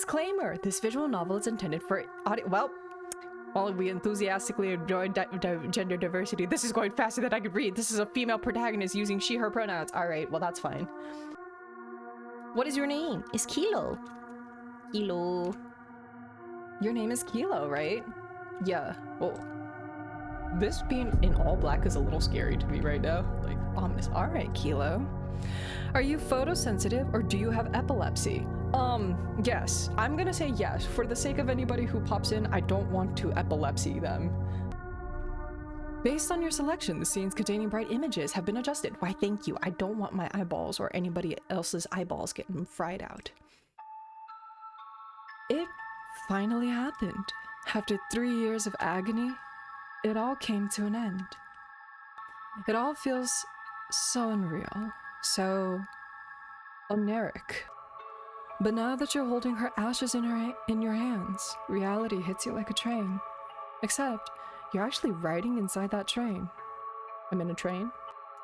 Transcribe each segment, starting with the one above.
Disclaimer: this visual novel is intended for audio. Well, while we enthusiastically enjoy gender diversity, this is going faster than I could read. This is a female protagonist using she, her pronouns. Alright, well, that's fine. What is your name? It's Kilo. Kilo. Your name is Kilo, right? Yeah. Well, this being in all black is a little scary to me right now. Like, ominous. Alright, Kilo. Are you photosensitive or do you have epilepsy? Yes. I'm gonna say yes. For the sake of anybody who pops in, I don't want to epilepsy them. Based on your selection, the scenes containing bright images have been adjusted. Why, thank you. I don't want my eyeballs or anybody else's eyeballs getting fried out. It finally happened. After 3 years of agony, it all came to an end. It all feels so unreal, so oniric. But now that you're holding her ashes in your hands, reality hits you like a train. Except, you're actually riding inside that train. I'm in a train.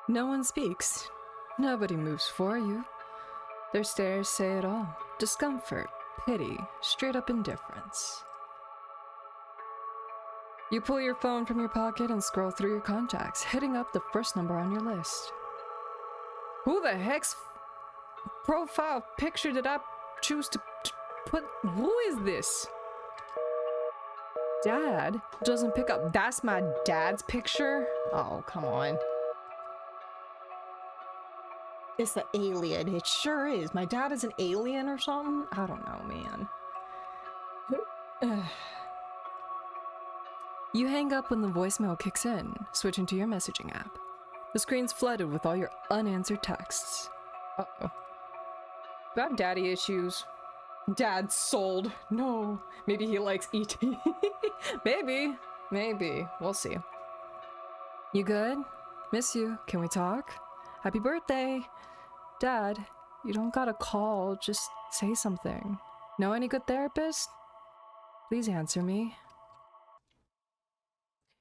No one speaks. Nobody moves for you. Their stares say it all. Discomfort, pity, straight up indifference. You pull your phone from your pocket and scroll through your contacts, hitting up the first number on your list. Who the heck's profile picture did I choose to put? Who is this? Dad doesn't pick up. That's my dad's picture? Oh, come on. It's the alien. It sure is. My dad is an alien or something? I don't know, man. You hang up when the voicemail kicks in, switch into your messaging app. The screen's flooded with all your unanswered texts. Uh-oh. Do I have daddy issues? Dad sold. No. Maybe he likes E.T. Maybe. Maybe. We'll see. You good? Miss you. Can we talk? Happy birthday. Dad, you don't gotta call. Just say something. Know any good therapist? Please answer me.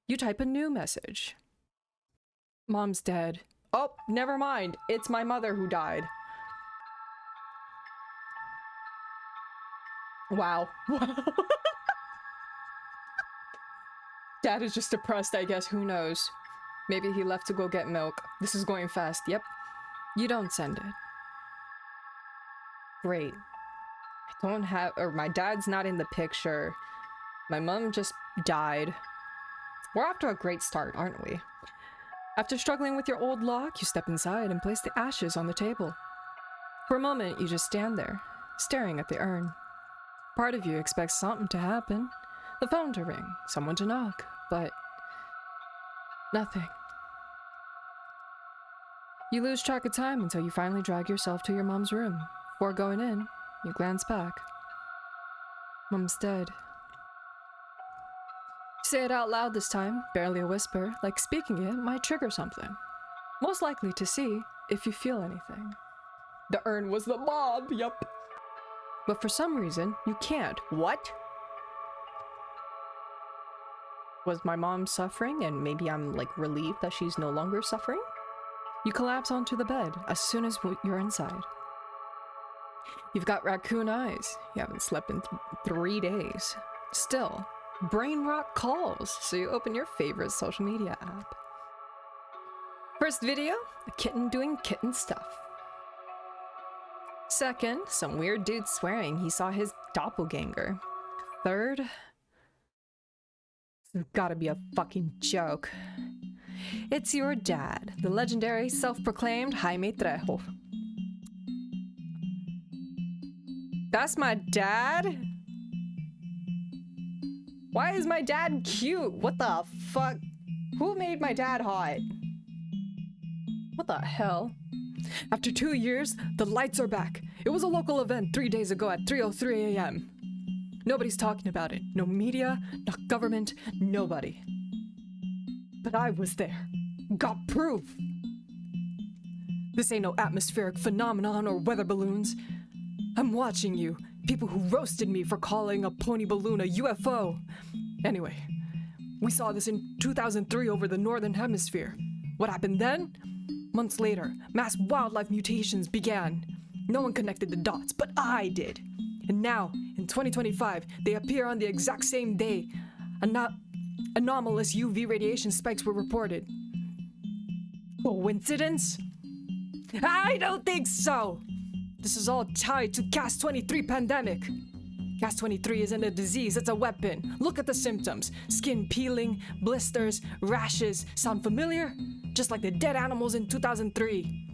You type a new message. Mom's dead. Oh, never mind. It's my mother who died. Wow. Dad is just depressed, I guess. Who knows? Maybe he left to go get milk. This is going fast. Yep. You don't send it. Great. I don't have... Or my dad's not in the picture. My mom just died. We're off to a great start, aren't we? After struggling with your old lock, you step inside and place the ashes on the table. For a moment, you just stand there, staring at the urn. Part of you expects something to happen. The phone to ring, someone to knock, but nothing. You lose track of time until you finally drag yourself to your mom's room. Before going in, you glance back. Mom's dead. Say it out loud this time, barely a whisper, like speaking it might trigger something. Most likely to see if you feel anything. The urn was the mob, yup. But for some reason, you can't. What? Was my mom suffering and maybe I'm like relieved that she's no longer suffering? You collapse onto the bed as soon as you're inside. You've got raccoon eyes. You haven't slept in 3 days. Still, brain rot calls, so you open your favorite social media app. First video, a kitten doing kitten stuff. Second, some weird dude swearing he saw his doppelganger. Third, this has gotta be a fucking joke. It's your dad, the legendary self-proclaimed Jaime Trejo. That's my dad? Why is my dad cute? What the fuck? Who made my dad hot? What the hell? After 2 years, the lights are back. It was a local event 3 days ago at 3:03 a.m. Nobody's talking about it. No media, no government, nobody. But I was there. Got proof. This ain't no atmospheric phenomenon or weather balloons. I'm watching you. People who roasted me for calling a pony balloon a UFO. Anyway, we saw this in 2003 over the northern hemisphere. What happened then? Months later, mass wildlife mutations began. No one connected the dots, but I did. And now, in 2025, they appear on the exact same day. Anomalous UV radiation spikes were reported. Coincidence? I don't think so! This is all tied to CAS-23 pandemic. CAS-23 isn't a disease, it's a weapon. Look at the symptoms. Skin peeling, blisters, rashes. Sound familiar? Just like the dead animals in 2003.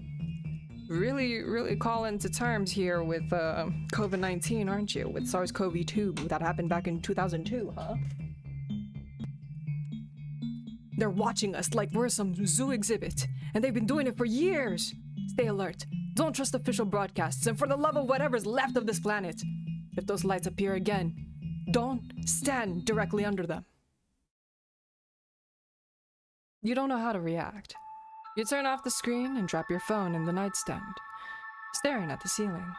Really calling to terms here with COVID-19, aren't you? With SARS-CoV-2 that happened back in 2002, huh? They're watching us like we're some zoo exhibit, and they've been doing it for years. Stay alert. Don't trust official broadcasts, and for the love of whatever's left of this planet, if those lights appear again, don't stand directly under them. You don't know how to react. You turn off the screen and drop your phone in the nightstand, staring at the ceiling.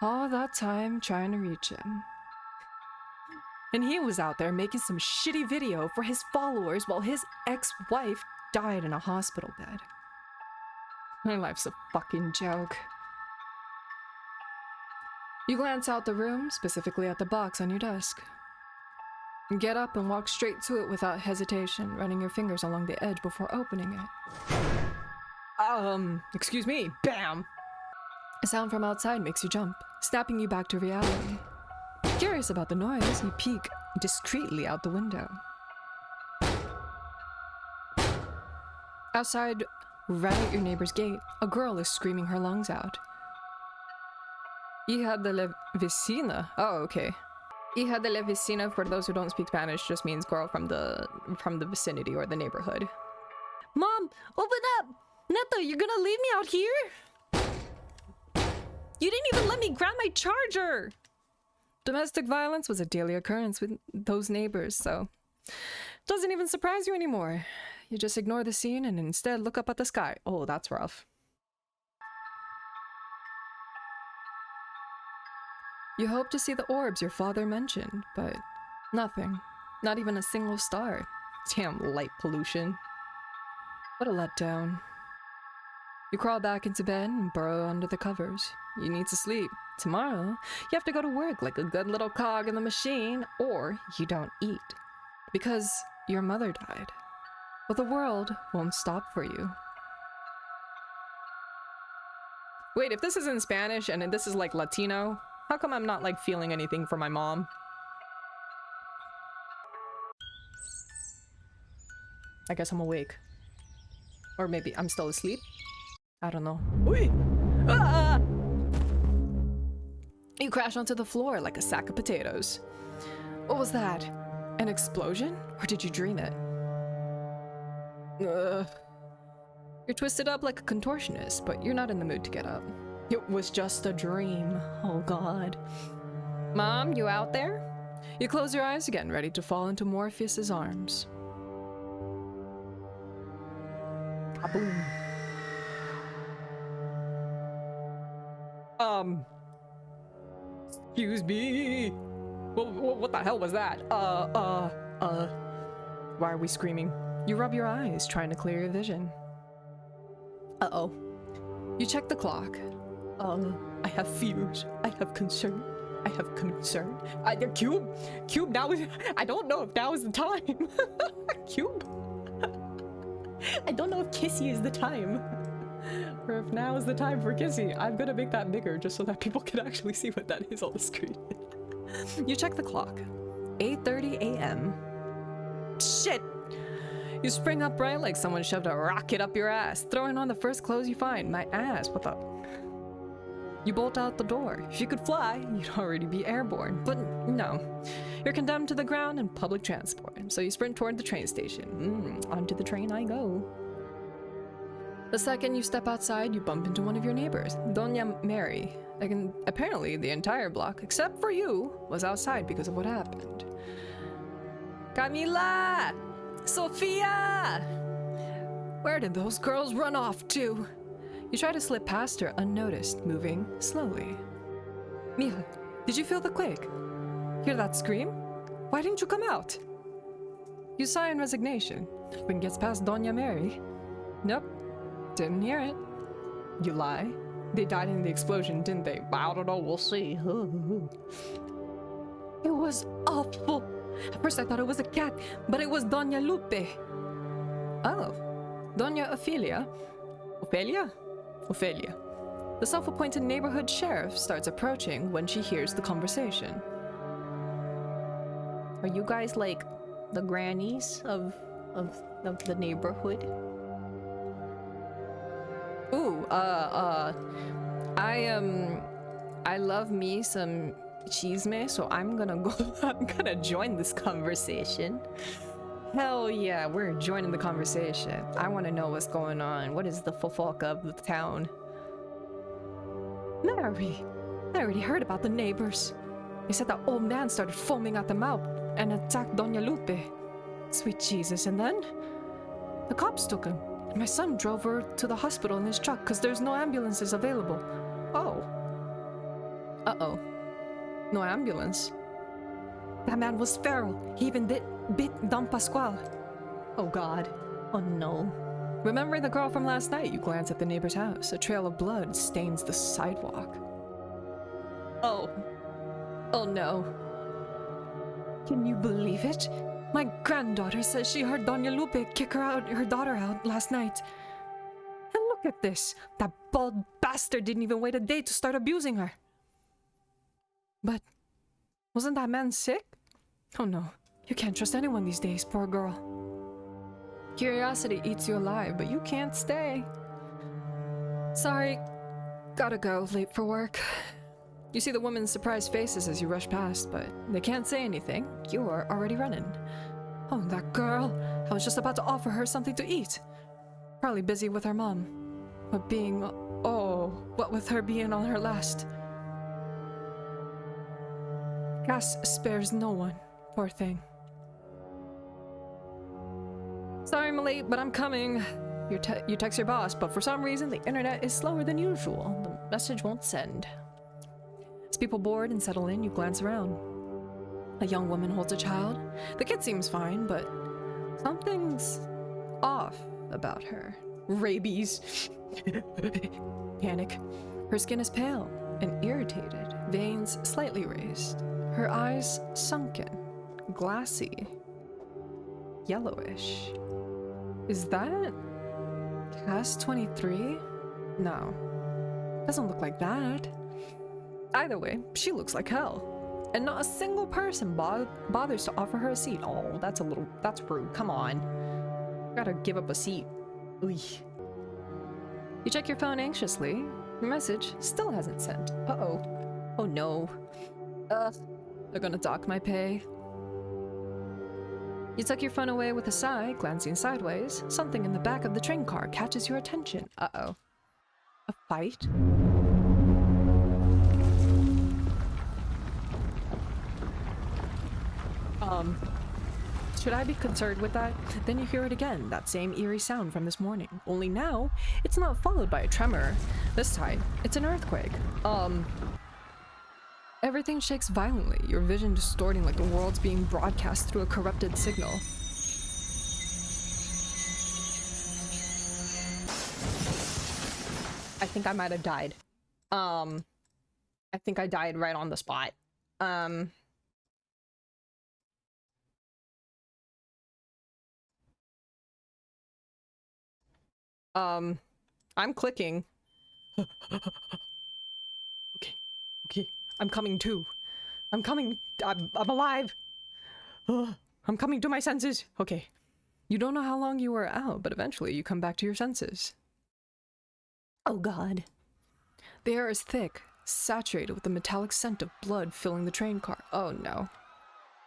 All that time trying to reach him. And he was out there making some shitty video for his followers while his ex-wife died in a hospital bed. My life's a fucking joke. You glance out the room, specifically at the box on your desk. Get up and walk straight to it without hesitation, running your fingers along the edge before opening it. Excuse me, bam! A sound from outside makes you jump, snapping you back to reality. Curious about the noise, you peek discreetly out the window. Outside, right at your neighbor's gate, a girl is screaming her lungs out. Hija de la vecina. Oh, okay. Hija de la vecina, for those who don't speak Spanish, just means girl from the vicinity or the neighborhood. Mom, open up! Neto, you're gonna leave me out here? You didn't even let me grab my charger! Domestic violence was a daily occurrence with those neighbors, so doesn't even surprise you anymore. You just ignore the scene and instead look up at the sky. Oh, that's rough. You hope to see the orbs your father mentioned, but nothing. Not even a single star. Damn light pollution. What a letdown. You crawl back into bed and burrow under the covers. You need to sleep. Tomorrow, you have to go to work like a good little cog in the machine, or you don't eat. Because your mother died. But the world won't stop for you. Wait, if this is in Spanish and this is like Latino, how come I'm not like feeling anything for my mom? I guess I'm awake. Or maybe I'm still asleep? I don't know. Wait! Ah! You crash onto the floor like a sack of potatoes. What was that? An explosion? Or did you dream it? You're twisted up like a contortionist, but you're not in the mood to get up. It was just a dream. Oh god. Mom, you out there? You close your eyes again, ready to fall into Morpheus's arms. Kaboom. Excuse me. What the hell was that? Why are we screaming? You rub your eyes, trying to clear your vision. Uh-oh. You check the clock. I have fears. I have concern. I have concern. Cube, now is... I don't know if now is the time. Cube. I don't know if Kissy is the time. Or if now is the time for Kissy. I'm gonna make that bigger just so that people can actually see what that is on the screen. You check the clock. 8:30 a.m. Shit! You spring upright like someone shoved a rocket up your ass, throwing on the first clothes you find. My ass, what the... You bolt out the door. If you could fly, you'd already be airborne. But no. You're condemned to the ground in public transport, so you sprint toward the train station. Onto the train I go. The second you step outside, you bump into one of your neighbors, Doña Mary. Apparently, the entire block, except for you, was outside because of what happened. Camila! Sophia! Where did those girls run off to? You try to slip past her unnoticed, moving slowly. Mija, did you feel the quake? Hear that scream? Why didn't you come out? You sigh in resignation. Nothing gets past Doña Mary. Nope, didn't hear it. You lie, They died in the explosion, didn't they? I don't know, we'll see. It was awful. At first I thought it was a cat, but it was Doña Lupe. Oh, Doña Ophelia? Ophelia? Ophelia. The self-appointed neighborhood sheriff starts approaching when she hears the conversation. Are you guys like the grannies of the neighborhood? Ooh, I love me some chisme, so I'm gonna join this conversation. Hell yeah, we're joining the conversation. I want to know what's going on. What is the fuck of the town? Mary, I already heard about the neighbors. They said that old man started foaming at the mouth and attacked Doña Lupe. Sweet Jesus, and then the cops took him. My son drove her to the hospital in his truck because there's no ambulances available. Oh. Uh-oh. No ambulance. That man was feral. He even bit Don Pascual. Oh god. Oh no. Remembering the girl from last night, you glance at the neighbor's house. A trail of blood stains the sidewalk. Oh. Oh no. Can you believe it? My granddaughter says she heard Doña Lupe kick her daughter out last night. And look at this. That bald bastard didn't even wait a day to start abusing her. But wasn't that man sick? Oh no. You can't trust anyone these days, poor girl. Curiosity eats you alive, but you can't stay. Sorry. Gotta go, late for work. You see the woman's surprised faces as you rush past, but they can't say anything. You're already running. Oh, that girl. I was just about to offer her something to eat. Probably busy with her mom. But what with her being on her last. Cass spares no one, poor thing. Sorry I'm late, but I'm coming. You text your boss, but for some reason the internet is slower than usual. The message won't send. As people board and settle in, you glance around. A young woman holds a child. The kid seems fine, but something's off about her. Rabies. Panic. Her skin is pale and irritated, veins slightly raised. Her eyes sunken, glassy, yellowish. Is that Cass 23? No, doesn't look like that. Either way, she looks like hell. And not a single person bothers to offer her a seat. Oh, that's rude. Come on. Gotta give up a seat. Oy. You check your phone anxiously. Your message still hasn't sent. Uh-oh. Oh no. They're gonna dock my pay. You tuck your phone away with a sigh, glancing sideways. Something in the back of the train car catches your attention. Uh-oh. A fight? Should I be concerned with that? Then you hear it again, that same eerie sound from this morning. Only now, it's not followed by a tremor. This time, it's an earthquake. Everything shakes violently, your vision distorting like the world's being broadcast through a corrupted signal. I think I might have died. I think I died right on the spot. I'm clicking. Okay. I'm coming too. I'm alive. I'm coming to my senses. Okay. You don't know how long you were out, but eventually you come back to your senses. Oh god. The air is thick, saturated with the metallic scent of blood filling the train car. Oh no.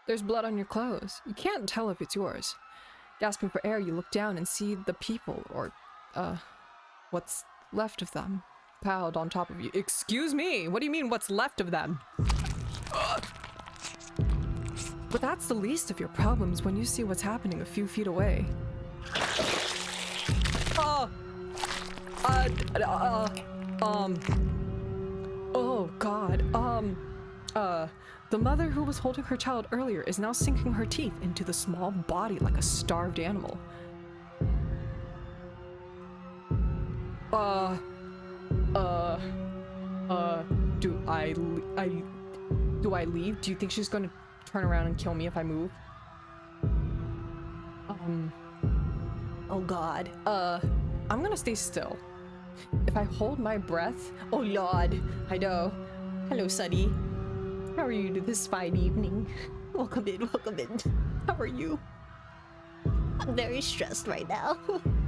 There's blood on your clothes. You can't tell if it's yours. Gasping for air, you look down and see the people, or, what's left of them, piled on top of you. Excuse me! What do you mean, what's left of them? But that's the least of your problems when you see what's happening a few feet away. Oh god, the mother who was holding her child earlier is now sinking her teeth into the small body like a starved animal. Do I leave? Do you think she's gonna turn around and kill me if I move? Oh god. I'm gonna stay still. If I hold my breath, oh lord, I know. Hello, Sunny. How are you this fine evening? Welcome in, welcome in. How are you? I'm very stressed right now.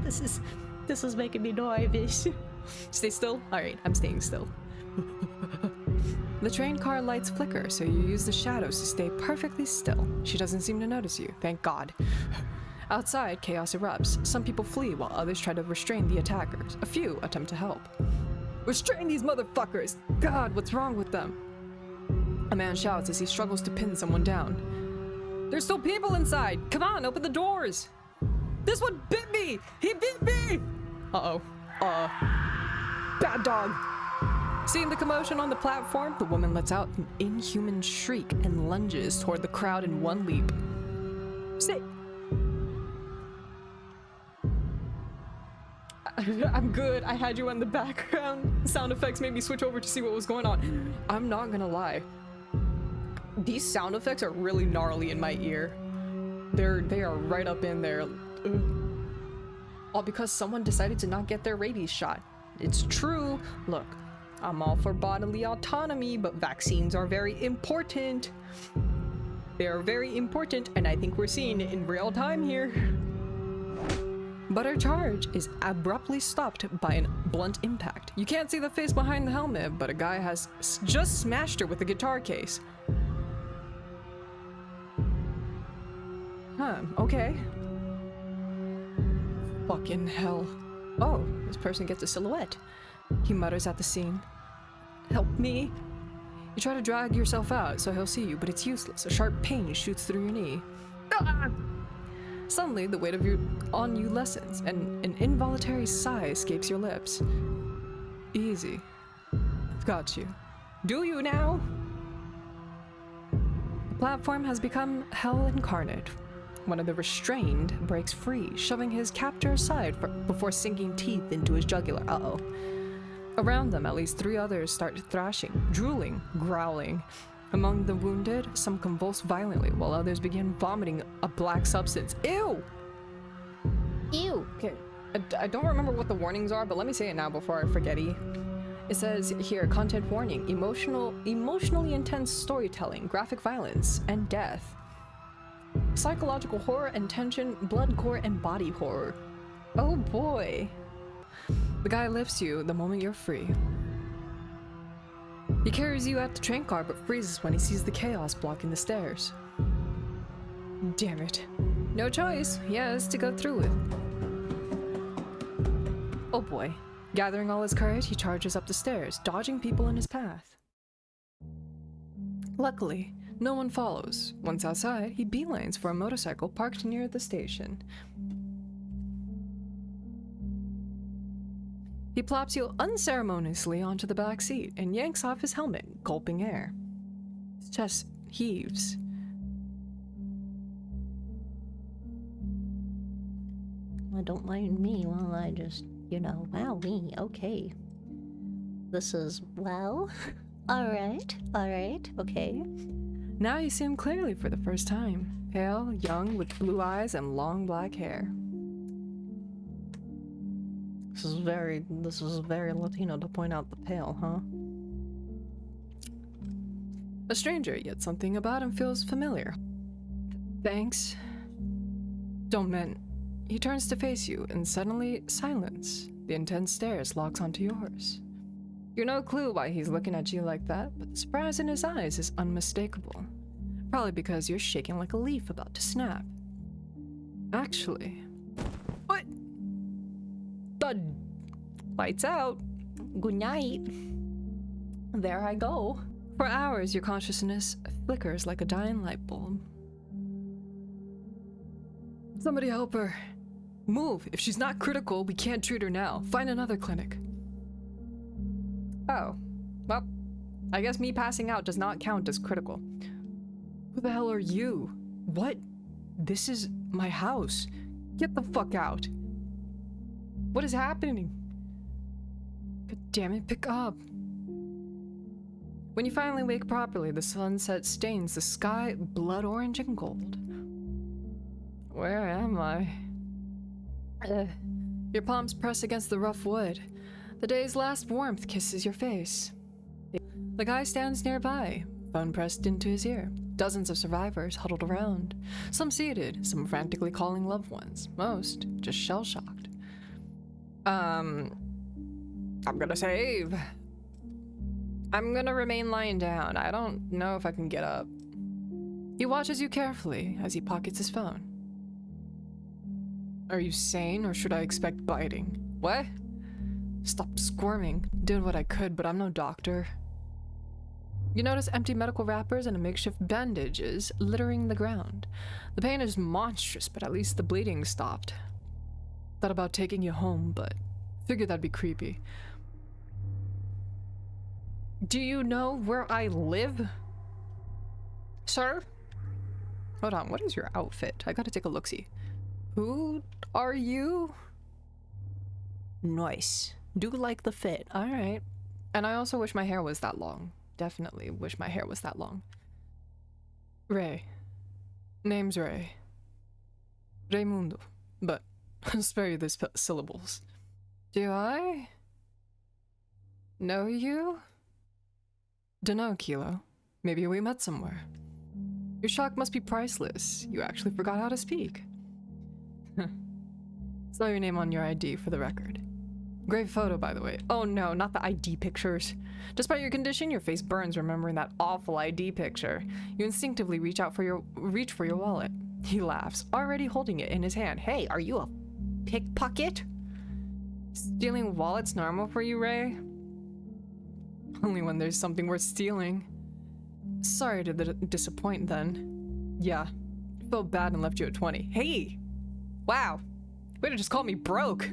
This is making me nervous. Stay still? Alright, I'm staying still. The train car lights flicker, so you use the shadows to stay perfectly still. She doesn't seem to notice you, thank God. Outside, chaos erupts. Some people flee while others try to restrain the attackers. A few attempt to help. Restrain these motherfuckers! God, what's wrong with them? A man shouts as he struggles to pin someone down. There's still people inside! Come on, open the doors! This one bit me! He bit me! Uh-oh. Bad dog! Seeing the commotion on the platform, the woman lets out an inhuman shriek and lunges toward the crowd in one leap. Stay! I'm good. I had you in the background. Sound effects made me switch over to see what was going on. I'm not gonna lie. These sound effects are really gnarly in my ear. They are right up in there. All because someone decided to not get their rabies shot. It's true. Look, I'm all for bodily autonomy, but vaccines are very important. They are very important, and I think we're seeing it in real time here. But her charge is abruptly stopped by a blunt impact. You can't see the face behind the helmet, but a guy has just smashed her with a guitar case. Huh, okay. Fucking hell. Oh, this person gets a silhouette. He mutters at the scene. Help me. You try to drag yourself out so he'll see you, but it's useless. A sharp pain shoots through your knee. Ah! Suddenly, the weight of on you lessens, and an involuntary sigh escapes your lips. Easy. I've got you. Do you now? The platform has become hell incarnate. One of the restrained breaks free, shoving his captor aside before sinking teeth into his jugular. Uh-oh. Around them, at least 3 others start thrashing, drooling, growling. Among the wounded, some convulse violently, while others begin vomiting a black substance. Ew! Ew. Okay, I don't remember what the warnings are, but let me say it now before I forget-y. It says here, content warning, emotionally intense storytelling, graphic violence, and death. Psychological horror and tension, blood, gore, and body horror. Oh boy. The guy lifts you the moment you're free. He carries you at the train car but freezes when he sees the chaos blocking the stairs. Damn it. No choice, he has to go through it. Oh boy. Gathering all his courage, he charges up the stairs, dodging people in his path. Luckily, no one follows. Once outside, he beelines for a motorcycle parked near the station. He plops you unceremoniously onto the back seat and yanks off his helmet, gulping air. His chest heaves. Well, don't mind me while I just, wow, me, okay. This is, well, alright, okay. Now you see him clearly for the first time. Pale, young, with blue eyes and long black hair. This is very Latino to point out the pale, huh? A stranger, yet something about him feels familiar. Thanks. Don't mean. He turns to face you, and suddenly, silence. The intense stares locks onto yours. You're no clue why he's looking at you like that, but the surprise in his eyes is unmistakable. Probably because you're shaking like a leaf about to snap. Actually... What? Thud! Lights out. Good night. There I go. For hours, your consciousness flickers like a dying light bulb. Somebody help her. Move. If she's not critical, we can't treat her now. Find another clinic. Oh. Well, I guess me passing out does not count as critical. Who the hell are you? What? This is my house. Get the fuck out. What is happening? God damn it, pick up. When you finally wake properly, the sunset stains the sky blood orange and gold. Where am I? Your palms press against the rough wood. The day's last warmth kisses your face. The guy stands nearby, phone pressed into his ear. Dozens of survivors huddled around. Some seated, some frantically calling loved ones. Most just shell-shocked. I'm gonna save. I'm gonna remain lying down. I don't know if I can get up. He watches you carefully as he pockets his phone. Are you sane, or should I expect biting? What? Stop squirming. Did what I could, but I'm no doctor. You notice empty medical wrappers and a makeshift bandages littering the ground. The pain is monstrous, but at least the bleeding stopped. Thought about taking you home, but figured that'd be creepy. Do you know where I live? Sir? Hold on, what is your outfit? I gotta take a look-see. Who are you? Nice. Do like the fit. Alright. And I also wish my hair was that long. Definitely wish my hair was that long. Ray. Name's Ray. Raymundo. But I'll spare you the syllables. Do I know you? Dunno, Kilo. Maybe we met somewhere. Your shock must be priceless. You actually forgot how to speak. Saw your name on your ID for the record. Great photo, by the way. Oh no, not the ID pictures. Despite your condition, your face burns remembering that awful ID picture. You instinctively reach for your wallet. He laughs, already holding it in his hand. Hey, are you a pickpocket? Stealing wallets normal for you, Ray? Only when there's something worth stealing. Sorry to disappoint then. Yeah, felt bad and left you at 20. Hey! Wow! Way to just call me broke!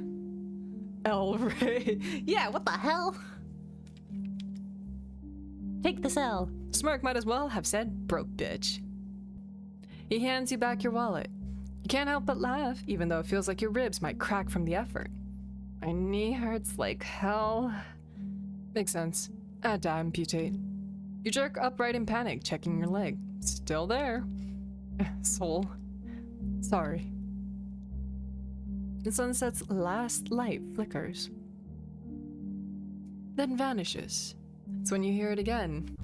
L. Ray. Yeah, what the hell? Take this L. Smirk might as well have said broke bitch. He hands you back your wallet. You can't help but laugh, even though it feels like your ribs might crack from the effort. My knee hurts like hell. Makes sense. I had to amputate. You jerk upright in panic, checking your leg. Still there. Soul. Sorry. The sunset's last light flickers, then vanishes. It's when you hear it again.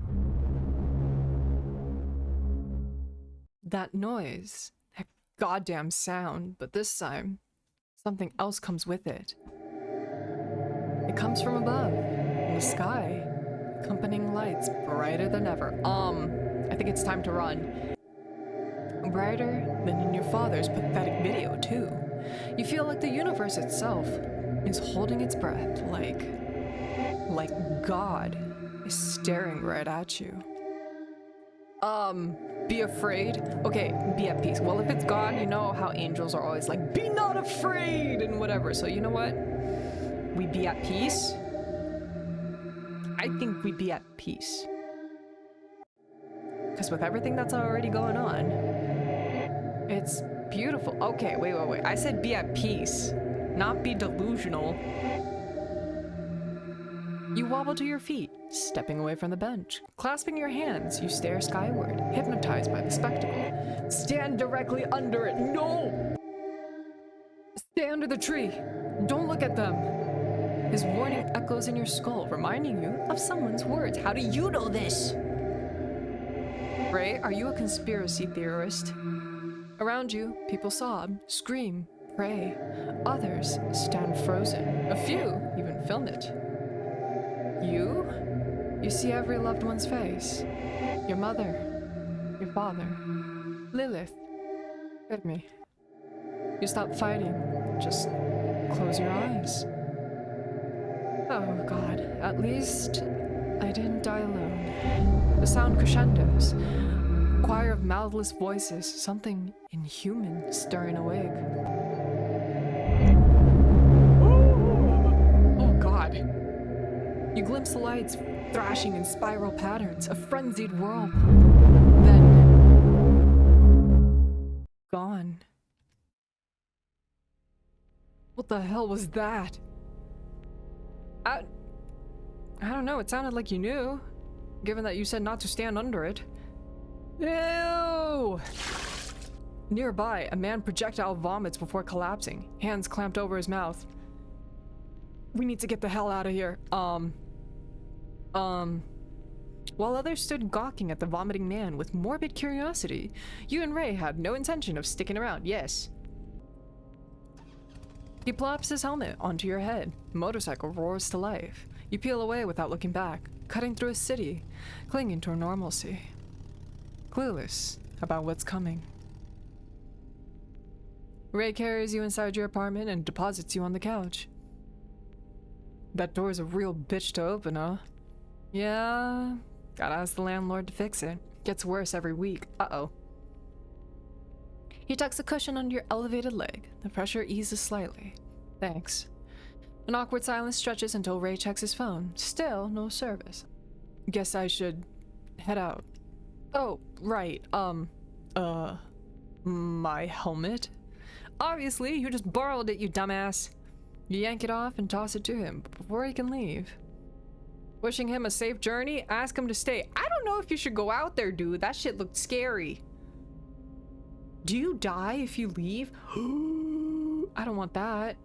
That noise, that goddamn sound, but this time, something else comes with it. It comes from above, in the sky, accompanying lights brighter than ever. I think it's time to run. Brighter than in your father's pathetic video, too. You feel like the universe itself is holding its breath, like God is staring right at you. Be afraid? Okay, be at peace. Well, if it's God, you know how angels are always like, be not afraid, and whatever. So you know what? We be at peace? I think we'd be at peace. Because with everything that's already going on, it's beautiful. Okay, wait. I said be at peace, not be delusional. You wobble to your feet, stepping away from the bench. Clasping your hands, you stare skyward, hypnotized by the spectacle. Stand directly under it. No! Stay under the tree. Don't look at them. His warning echoes in your skull, reminding you of someone's words. How do you know this? Ray, are you a conspiracy theorist? Around you, people sob, scream, pray. Others stand frozen. A few even film it. You see every loved one's face. Your mother, your father, Lilith, Fermi. You stop fighting, just close your eyes. Oh God, at least I didn't die alone. The sound crescendos. A choir of mouthless voices, something inhuman stirring awake. Oh God. You glimpse the lights thrashing in spiral patterns, a frenzied whirl. Then gone. What the hell was that? I don't know, it sounded like you knew, given that you said not to stand under it. Ew! Nearby, a man projectile vomits before collapsing, hands clamped over his mouth. We need to get the hell out of here. While others stood gawking at the vomiting man with morbid curiosity, you and Ray had no intention of sticking around, yes. He plops his helmet onto your head. The motorcycle roars to life. You peel away without looking back, cutting through a city, clinging to normalcy. Clueless about what's coming. Ray carries you inside your apartment and deposits you on the couch. That door's a real bitch to open, huh? Yeah, gotta ask the landlord to fix it. Gets worse every week. Uh-oh. He tucks a cushion under your elevated leg. The pressure eases slightly. Thanks. An awkward silence stretches until Ray checks his phone. Still no service. Guess I should head out. Oh, right. My helmet? Obviously, you just borrowed it, you dumbass. You yank it off and toss it to him before he can leave. Wishing him a safe journey, ask him to stay. I don't know if you should go out there, dude. That shit looked scary. Do you die if you leave? I don't want that.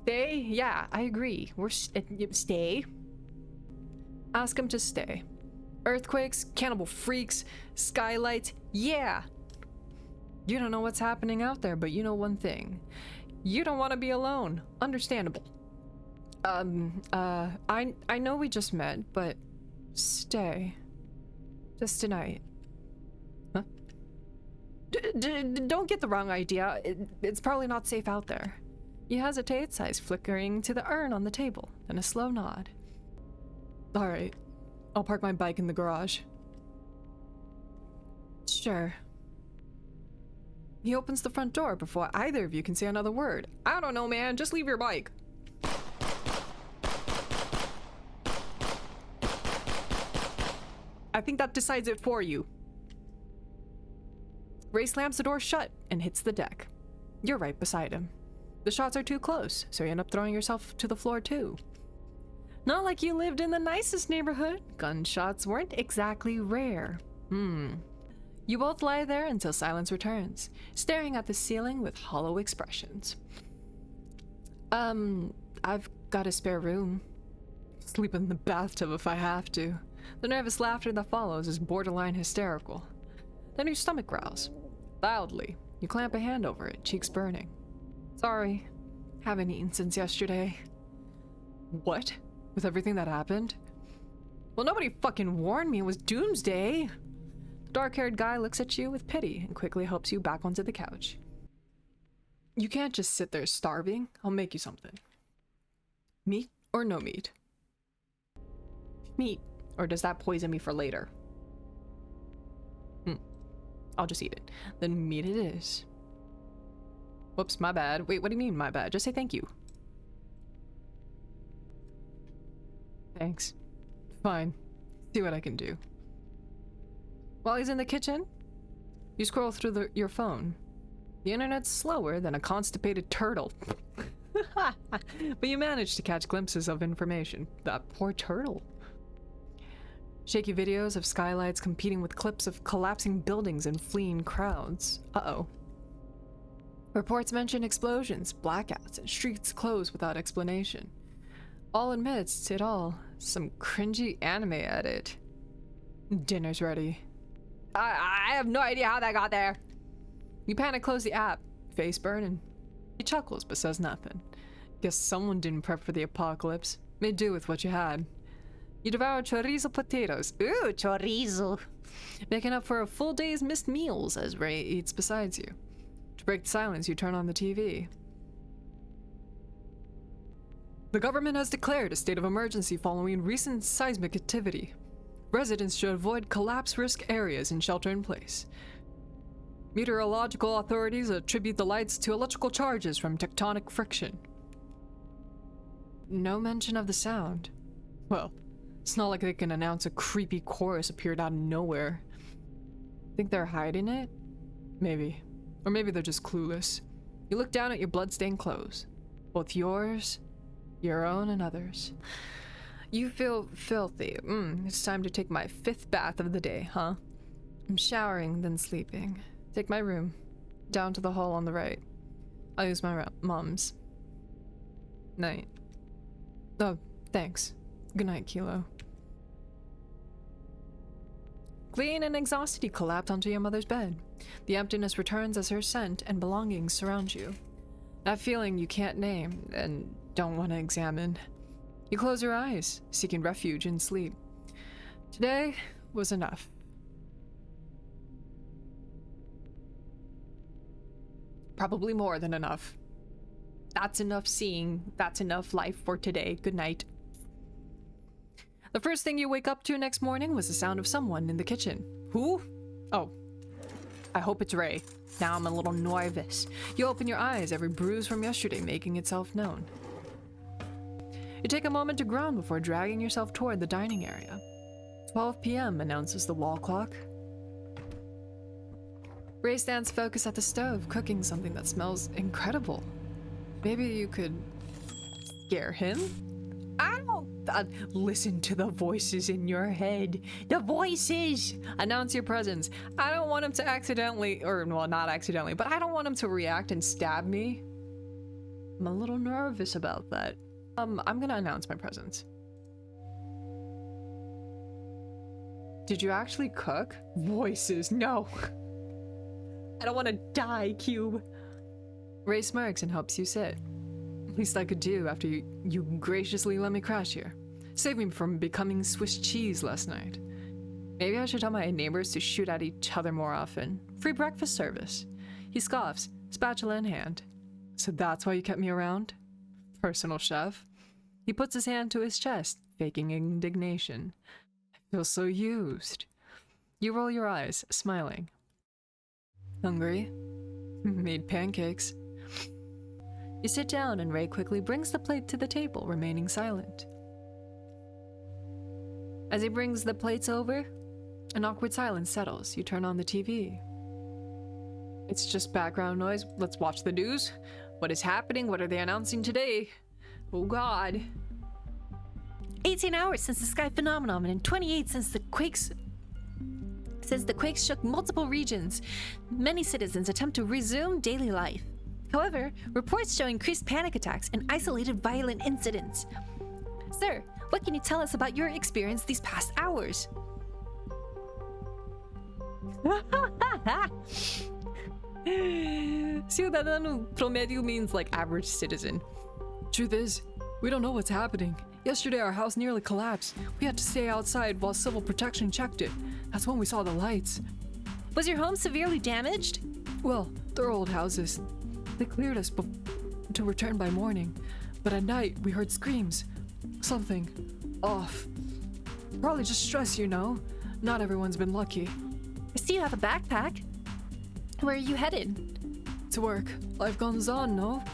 Stay? Yeah, I agree. Stay. Ask him to stay. Earthquakes, cannibal freaks, skylights, yeah. You don't know what's happening out there, but you know one thing. You don't want to be alone. Understandable. I know we just met, but stay. Just tonight. Huh? Don't get the wrong idea. It's probably not safe out there. He hesitates, eyes flickering to the urn on the table, then a slow nod. Alright. I'll park my bike in the garage. Sure. He opens the front door before either of you can say another word. I don't know, man. Just leave your bike. I think that decides it for you. Ray slams the door shut and hits the deck. You're right beside him. The shots are too close, so you end up throwing yourself to the floor too. Not like you lived in the nicest neighborhood. Gunshots weren't exactly rare. You both lie there until silence returns, staring at the ceiling with hollow expressions. I've got a spare room. Sleep in the bathtub if I have to. The nervous laughter that follows is borderline hysterical. Then your stomach growls. Loudly, you clamp a hand over it, cheeks burning. Sorry, haven't eaten since yesterday. What? With everything that happened? Well, nobody fucking warned me it was doomsday. The dark-haired guy looks at you with pity and quickly helps you back onto the couch. You can't just sit there starving. I'll make you something. Meat or no meat? Meat. Or does that poison me for later? I'll just eat it. Then meat it is. Whoops, my bad. Wait, what do you mean, my bad? Just say thank you. Thanks. Fine. See what I can do. While he's in the kitchen, you scroll through your phone. The internet's slower than a constipated turtle. But you manage to catch glimpses of information. That poor turtle. Shaky videos of skylights competing with clips of collapsing buildings and fleeing crowds. Uh-oh. Reports mention explosions, blackouts, and streets closed without explanation. All amidst it all, some cringy anime edit. Dinner's ready. I have no idea how that got there. You panic close the app, face burning. He chuckles but says nothing. Guess someone didn't prep for the apocalypse. Made do with what you had. You devour chorizo potatoes. Ooh, chorizo. Making up for a full day's missed meals as Ray eats beside you. To break the silence, you turn on the TV. The government has declared a state of emergency following recent seismic activity. Residents should avoid collapse risk areas and shelter in place. Meteorological authorities attribute the lights to electrical charges from tectonic friction. No mention of the sound. Well, it's not like they can announce a creepy chorus appeared out of nowhere. Think they're hiding it? Maybe. Or maybe they're just clueless. You look down at your bloodstained clothes. Both yours, your own, and others. You feel filthy. It's time to take my 5th bath of the day, huh? I'm showering, then sleeping. Take my room. Down to the hall on the right. I'll use my mom's. Night. Oh, thanks. Good night, Kilo. Clean and exhausted, you collapse onto your mother's bed. The emptiness returns as her scent and belongings surround you. That feeling you can't name and don't want to examine. You close your eyes, seeking refuge in sleep. Today was enough. Probably more than enough. That's enough seeing. That's enough life for today. Good night. The first thing you wake up to next morning was the sound of someone in the kitchen. Who? Oh, I hope it's Ray. Now I'm a little nervous. You open your eyes, every bruise from yesterday making itself known. You take a moment to groan before dragging yourself toward the dining area. 12 p.m. announces the wall clock. Ray stands focused at the stove, cooking something that smells incredible. Maybe you could scare him? I don't... listen to the voices in your head. The voices! Announce your presence. I don't want him to accidentally, or well, not accidentally, but I don't want him to react and stab me. I'm a little nervous about that. I'm gonna announce my presence. Did you actually cook? Voices, no. I don't want to die, Cube. Ray smirks and helps you sit. Least I could do after you graciously let me crash here. Saved me from becoming Swiss cheese last night. Maybe I should tell my neighbors to shoot at each other more often. Free breakfast service. He scoffs, spatula in hand. So that's why you kept me around? Personal chef. He puts his hand to his chest, faking indignation. I feel so used. You roll your eyes, smiling. Hungry? Made pancakes. You sit down and Ray quickly brings the plate to the table, remaining silent. As he brings the plates over, an awkward silence settles. You turn on the TV. It's just background noise. Let's watch the news. What is happening? What are they announcing today? Oh God. 18 hours since the sky phenomenon and 28 since the quakes shook multiple regions. Many citizens attempt to resume daily life. However, reports show increased panic attacks and isolated violent incidents. Sir, what can you tell us about your experience these past hours? Ciudadano promedio means like average citizen. Truth is, we don't know what's happening. Yesterday our house nearly collapsed. We had to stay outside while civil protection checked it. That's when we saw the lights. Was your home severely damaged? Well, they're old houses. They cleared us to return by morning. But at night, we heard screams. Something off. Probably just stress, you know. Not everyone's been lucky. I see you have a backpack. Where are you headed? To work. Life goes on, no?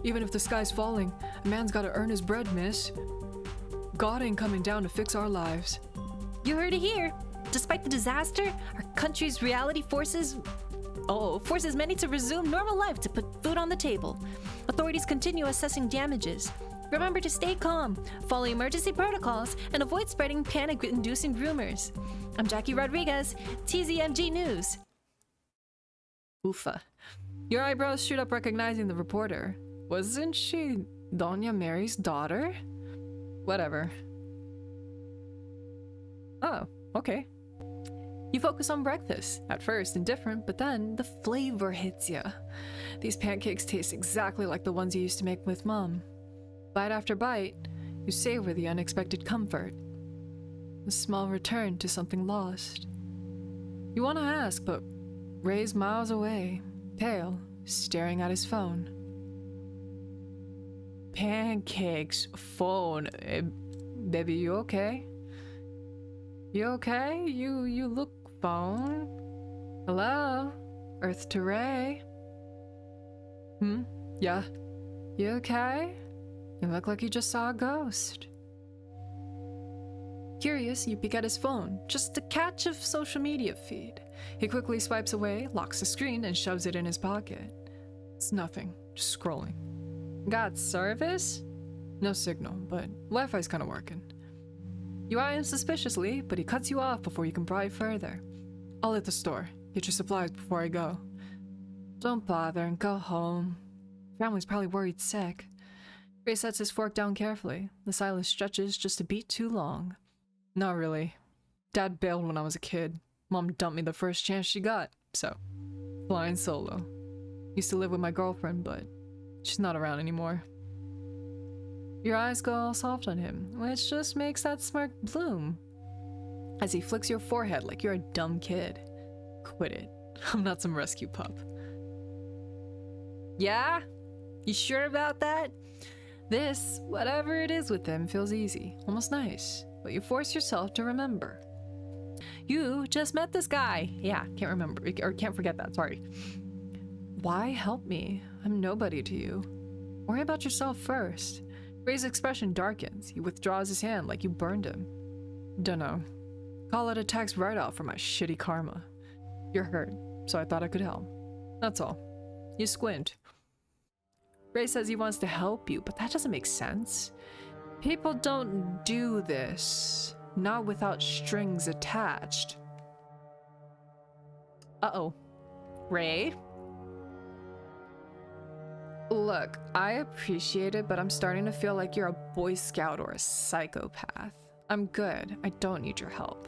Even if the sky's falling, a man's gotta earn his bread, miss. God ain't coming down to fix our lives. You heard it here. Despite the disaster, our country's reality forces many to resume normal life to put food on the table. Authorities continue assessing damages. Remember to stay calm, follow emergency protocols, and avoid spreading panic-inducing rumors. I'm Jackie Rodriguez, TZMG News. Oofa. Your eyebrows shoot up recognizing the reporter. Wasn't she Doña Mary's daughter? Whatever. Oh, okay. You focus on breakfast, at first indifferent, but then the flavor hits ya. These pancakes taste exactly like the ones you used to make with Mom. Bite after bite, you savor the unexpected comfort. A small return to something lost. You want to ask, but Ray's miles away, pale, staring at his phone. Pancakes, phone. Baby, you okay? You okay? You look phone. Hello? Earth to Ray? Yeah. You okay? You look like you just saw a ghost. Curious, you peek at his phone, just a catch of social media feed. He quickly swipes away, locks the screen, and shoves it in his pocket. It's nothing, just scrolling. Got service? No signal, but Wi-Fi's kinda working. You eye him suspiciously, but he cuts you off before you can pry further. I'll hit the store. Get your supplies before I go. Don't bother and go home. Family's probably worried sick. Ray sets his fork down carefully. The silence stretches just a beat too long. Not really. Dad bailed when I was a kid. Mom dumped me the first chance she got, so flying solo. Used to live with my girlfriend, but she's not around anymore. Your eyes go all soft on him, which just makes that smirk bloom. As he flicks your forehead like you're a dumb kid. Quit it. I'm not some rescue pup. Yeah? You sure about that? This, whatever it is with him, feels easy, almost nice, but you force yourself to remember. You just met this guy. Yeah, can't remember, or can't forget that, sorry. Why help me? I'm nobody to you. Worry about yourself first. Ray's expression darkens. He withdraws his hand like you burned him. Dunno. Call it a tax write-off for my shitty karma. You're hurt, so I thought I could help. That's all. You squint. Ray says he wants to help you, but that doesn't make sense. People don't do this. Not without strings attached. Uh-oh. Ray? Look, I appreciate it, but I'm starting to feel like you're a Boy Scout or a psychopath. I'm good. I don't need your help.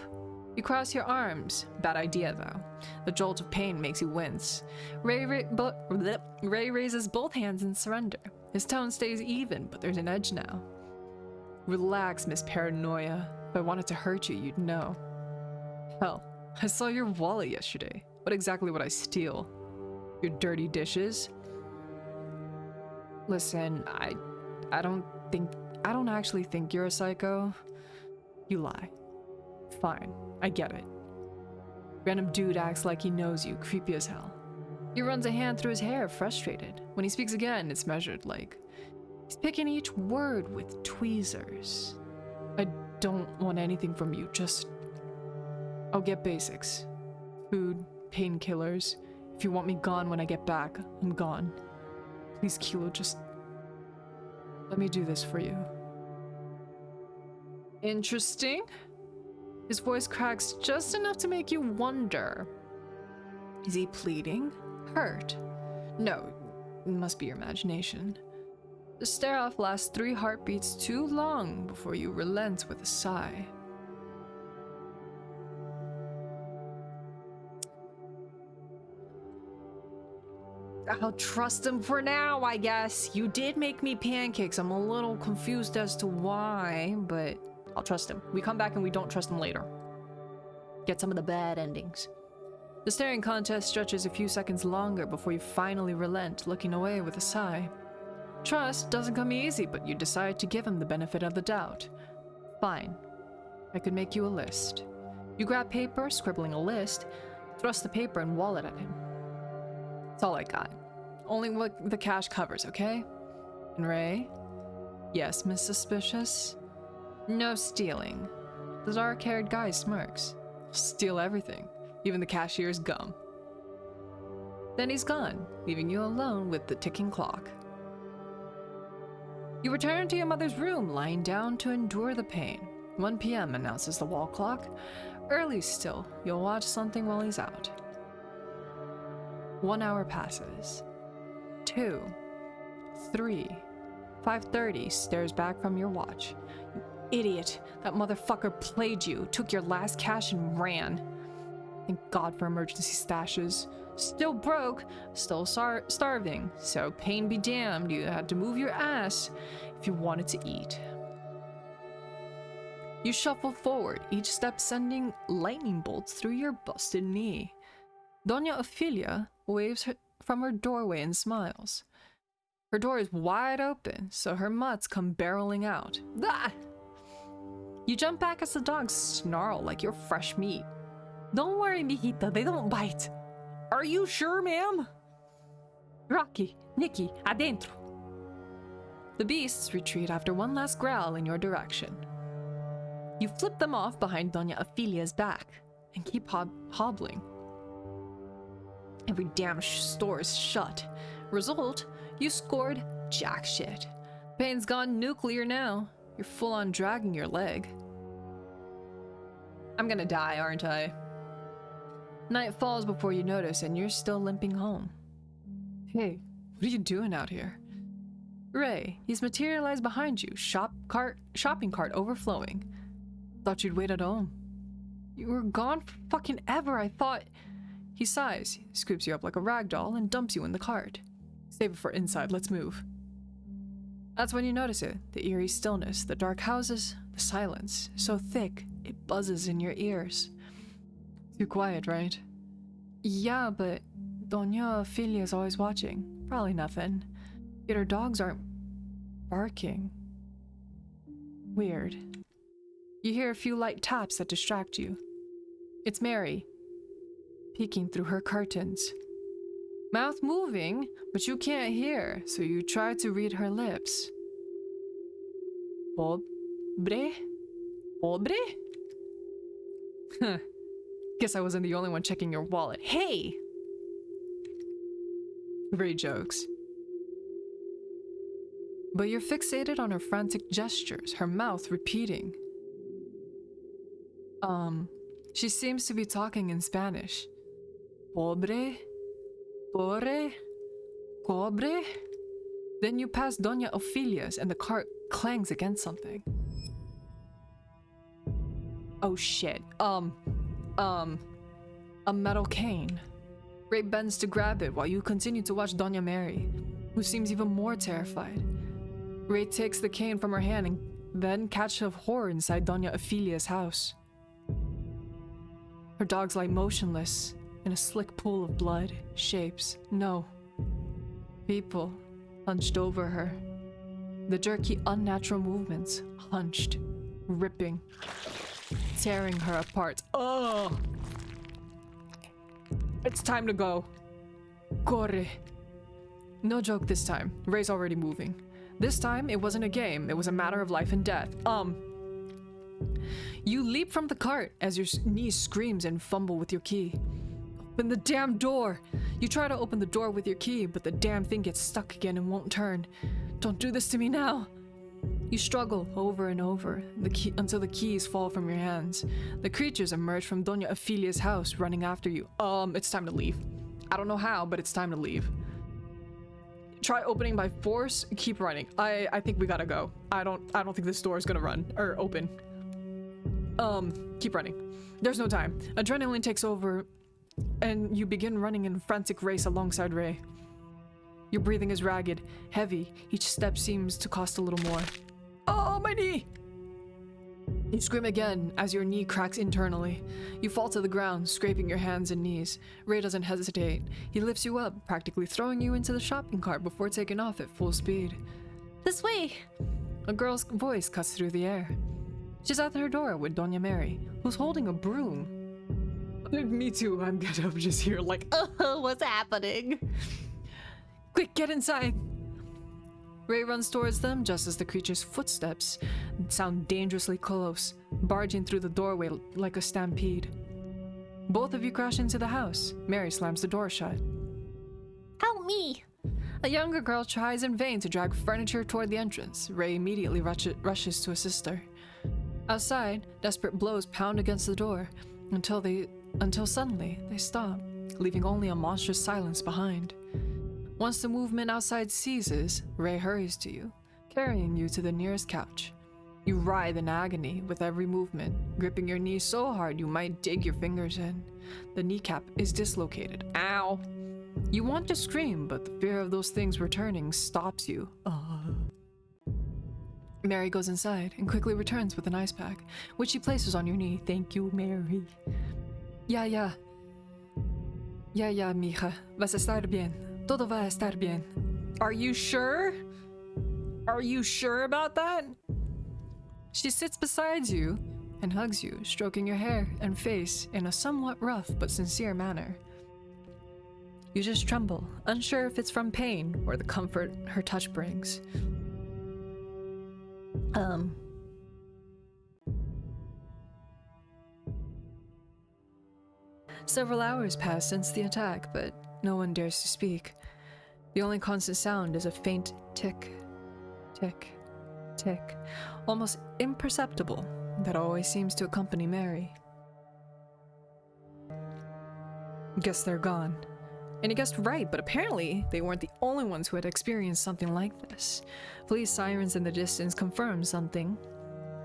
You cross your arms. Bad idea, though. The jolt of pain makes you wince. Ray raises both hands in surrender. His tone stays even, but there's an edge now. Relax, Miss Paranoia. If I wanted to hurt you, you'd know. Hell, I saw your wallet yesterday. What exactly would I steal? Your dirty dishes? Listen, I don't actually think you're a psycho. You lie. Fine, I get it. Random dude acts like he knows you, creepy as hell. He runs a hand through his hair, frustrated. When he speaks again, it's measured like he's picking each word with tweezers. I don't want anything from you, just... I'll get basics. Food, painkillers. If you want me gone when I get back, I'm gone. Please, Kilo, just... let me do this for you. Interesting. His voice cracks just enough to make you wonder. Is he pleading? Hurt? No, it must be your imagination. The stare-off lasts 3 heartbeats too long before you relent with a sigh. I'll trust him for now, I guess. You did make me pancakes. I'm a little confused as to why, but I'll trust him. We come back and we don't trust him later. Get some of the bad endings. The staring contest stretches a few seconds longer before you finally relent, looking away with a sigh. Trust doesn't come easy, but you decide to give him the benefit of the doubt. Fine. I could make you a list. You grab paper, scribbling a list, thrust the paper and wallet at him. That's all I got. Only what the cash covers, okay? And Ray? Yes, Miss Suspicious? No stealing. The dark-haired guy smirks. Steal everything, even the cashier's gum. Then he's gone, leaving you alone with the ticking clock. You return to your mother's room, lying down to endure the pain. 1 p.m. announces the wall clock. Early still, you'll watch something while he's out. 1 hour passes. 2. 3. 5:30 stares back from your watch. You idiot! That motherfucker played you, took your last cash and ran. Thank God for emergency stashes. Still broke, still starving, so pain be damned, you had to move your ass if you wanted to eat. You shuffle forward, each step sending lightning bolts through your busted knee. Doña Ofelia waves from her doorway and smiles. Her door is wide open, so her mutts come barreling out. Ah! You jump back as the dogs snarl like you're fresh meat. Don't worry, mijita, they don't bite. Are you sure, ma'am? Rocky, Nikki, adentro. The beasts retreat after one last growl in your direction. You flip them off behind Doña Ofelia's back and keep hobbling. Every damn store is shut. Result, you scored jack shit. Pain's gone nuclear now. You're full on dragging your leg. I'm gonna die, aren't I? Night falls before you notice, and you're still limping home. Hey, what are you doing out here? Ray, he's materialized behind you, shopping cart overflowing. Thought you'd wait at home. You were gone for fucking ever, I thought. He sighs, scoops you up like a rag doll, and dumps you in the cart. Save it for inside, let's move. That's when you notice it, the eerie stillness, the dark houses, the silence, so thick it buzzes in your ears. Too quiet, right? Yeah, but Doña Ophelia's always watching. Probably nothing. Yet her dogs aren't barking. Weird. You hear a few light taps that distract you. It's Mary, peeking through her curtains. Mouth moving, but you can't hear, so you try to read her lips. Pobre? Pobre? Huh. Guess I wasn't the only one checking your wallet. Hey! Ray jokes. But you're fixated on her frantic gestures, her mouth repeating. She seems to be talking in Spanish. Pobre? Pobre? Cobre? Then you pass Doña Ophelia's and the cart clangs against something. Oh shit. A metal cane. Ray bends to grab it while you continue to watch Doña Mary, who seems even more terrified. Ray takes the cane from her hand and then catches of horror inside Doña Ophelia's house. Her dogs lie motionless in a slick pool of blood, shapes, no. People hunched over her. The jerky, unnatural movements, hunched, ripping, tearing her apart. Ugh! It's time to go. Corre. No joke this time. Ray's already moving. This time, it wasn't a game. It was a matter of life and death. You leap from the cart as your knee screams and fumble with your key. Open the damn door! You try to open the door with your key, but the damn thing gets stuck again and won't turn. Don't do this to me now! You struggle over and over until the keys fall from your hands. The creatures emerge from Doña Ophelia's house, running after you. It's time to leave. I don't know how, but it's time to leave. Try opening by force. Keep running. I think we gotta go. I don't think this door is gonna run or open. Keep running. There's no time. Adrenaline takes over, and you begin running in a frantic race alongside Ray. Your breathing is ragged, heavy. Each step seems to cost a little more. Oh, my knee! You scream again as your knee cracks internally. You fall to the ground, scraping your hands and knees. Ray doesn't hesitate. He lifts you up, practically throwing you into the shopping cart before taking off at full speed. This way! A girl's voice cuts through the air. She's at her door with Doña Mary, who's holding a broom. Me too, I'm kind of just here like, What's happening? Quick, get inside! Ray runs towards them just as the creature's footsteps sound dangerously close, barging through the doorway like a stampede. Both of you crash into the house. Mary slams the door shut. Help me! A younger girl tries in vain to drag furniture toward the entrance. Ray immediately rushes to assist her. Outside, desperate blows pound against the door until suddenly they stop, leaving only a monstrous silence behind. Once the movement outside ceases, Ray hurries to you, carrying you to the nearest couch. You writhe in agony with every movement, gripping your knee so hard you might dig your fingers in. The kneecap is dislocated. Ow! You want to scream, but the fear of those things returning stops you. Mary goes inside and quickly returns with an ice pack, which she places on your knee. Thank you, Mary. Ya, mija. Vas a estar bien. Todo va a estar bien. Are you sure? Are you sure about that? She sits beside you and hugs you, stroking your hair and face in a somewhat rough but sincere manner. You just tremble, unsure if it's from pain or the comfort her touch brings. Several hours pass since the attack, but no one dares to speak. The only constant sound is a faint tick, tick, tick, almost imperceptible, that always seems to accompany Mary. Guess they're gone. And he guessed right, but apparently they weren't the only ones who had experienced something like this. Police sirens in the distance confirmed something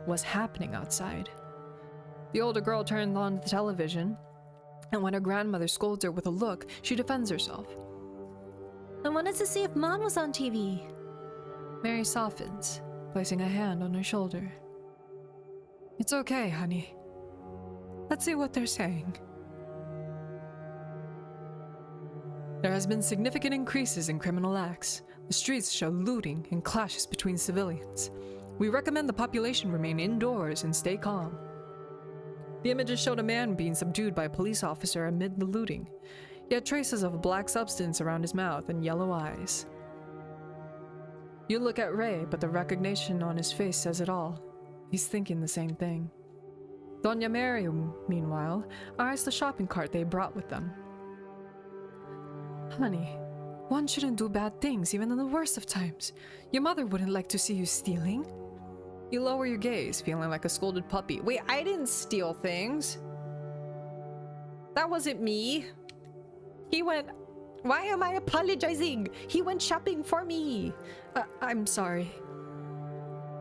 was happening outside. The older girl turned on the television, and when her grandmother scolds her with a look, she defends herself. I wanted to see if Mom was on TV. Mary softens, placing a hand on her shoulder. It's okay, honey. Let's see what they're saying. There has been significant increases in criminal acts. The streets show looting and clashes between civilians. We recommend the population remain indoors and stay calm. The images showed a man being subdued by a police officer amid the looting. He had traces of a black substance around his mouth and yellow eyes. You look at Ray, but the recognition on his face says it all. He's thinking the same thing. Doña Mary, meanwhile, eyes the shopping cart they brought with them. Honey, one shouldn't do bad things even in the worst of times. Your mother wouldn't like to see you stealing. You lower your gaze, feeling like a scolded puppy. Wait, I didn't steal things. That wasn't me. He went... Why am I apologizing? He went shopping for me. I'm sorry.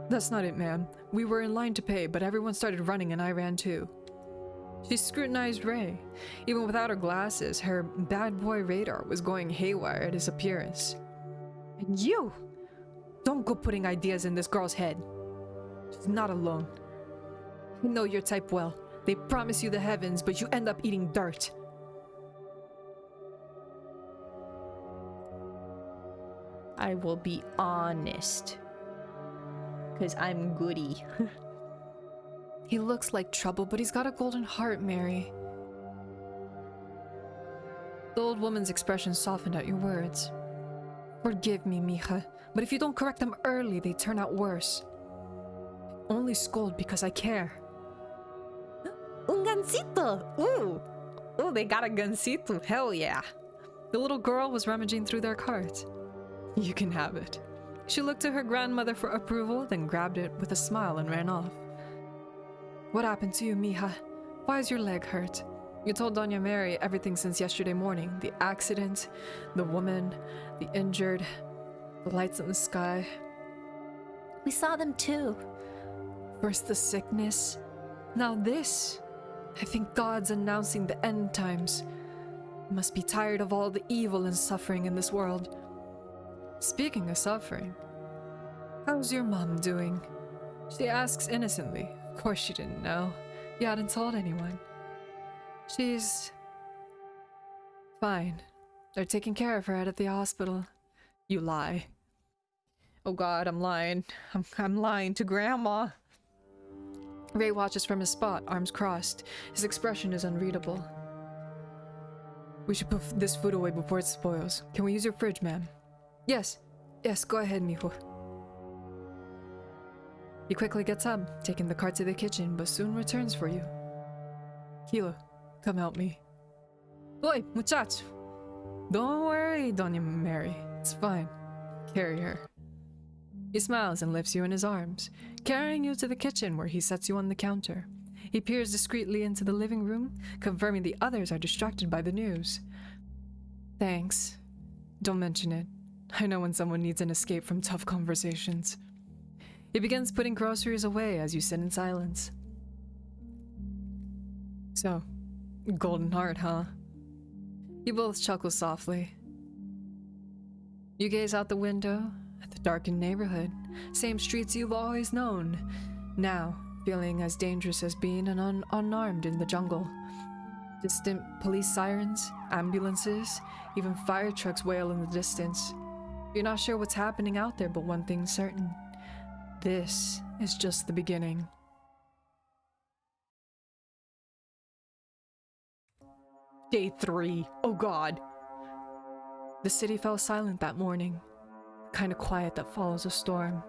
That's not it, ma'am. We were in line to pay, but everyone started running and I ran too. She scrutinized Ray. Even without her glasses, her bad boy radar was going haywire at his appearance. And you! Don't go putting ideas in this girl's head. She's not alone. I know your type well. They promise you the heavens, but you end up eating dirt. I will be honest. 'Cause I'm goody. He looks like trouble, but he's got a golden heart, Mary. The old woman's expression softened at your words. Forgive me, mija, but if you don't correct them early, they turn out worse. I only scold because I care. Un gansito! Ooh! Ooh, they got a gansito. Hell yeah. The little girl was rummaging through their cart. You can have it. She looked to her grandmother for approval, then grabbed it with a smile and ran off. What happened to you, mija? Why is your leg hurt? You told Doña Mary everything since yesterday morning. The accident, the woman, the injured, the lights in the sky. We saw them too. First the sickness, now this. I think God's announcing the end times. You must be tired of all the evil and suffering in this world. Speaking of suffering, how's your mom doing? She asks innocently. Of course she didn't know. You hadn't told anyone. She's... fine. They're taking care of her out at the hospital. You lie. Oh God, I'm lying. I'm lying to Grandma. Ray watches from his spot, arms crossed. His expression is unreadable. We should put this food away before it spoils. Can we use your fridge, ma'am? Yes. Yes, go ahead, mijo. He quickly gets up, taking the cart to the kitchen, but soon returns for you. Kilo, come help me. Oi, muchacho! Don't worry, Doña Mary. It's fine. Carry her. He smiles and lifts you in his arms, carrying you to the kitchen where he sets you on the counter. He peers discreetly into the living room, confirming the others are distracted by the news. Thanks. Don't mention it. I know when someone needs an escape from tough conversations. He begins putting groceries away as you sit in silence. So, golden heart, huh? You both chuckle softly. You gaze out the window at the darkened neighborhood, same streets you've always known, now feeling as dangerous as being unarmed in the jungle. Distant police sirens, ambulances, even fire trucks wail in the distance. You're not sure what's happening out there, but one thing's certain. This is just the beginning. Day 3. Oh God. The city fell silent that morning. The kind of quiet that follows a storm.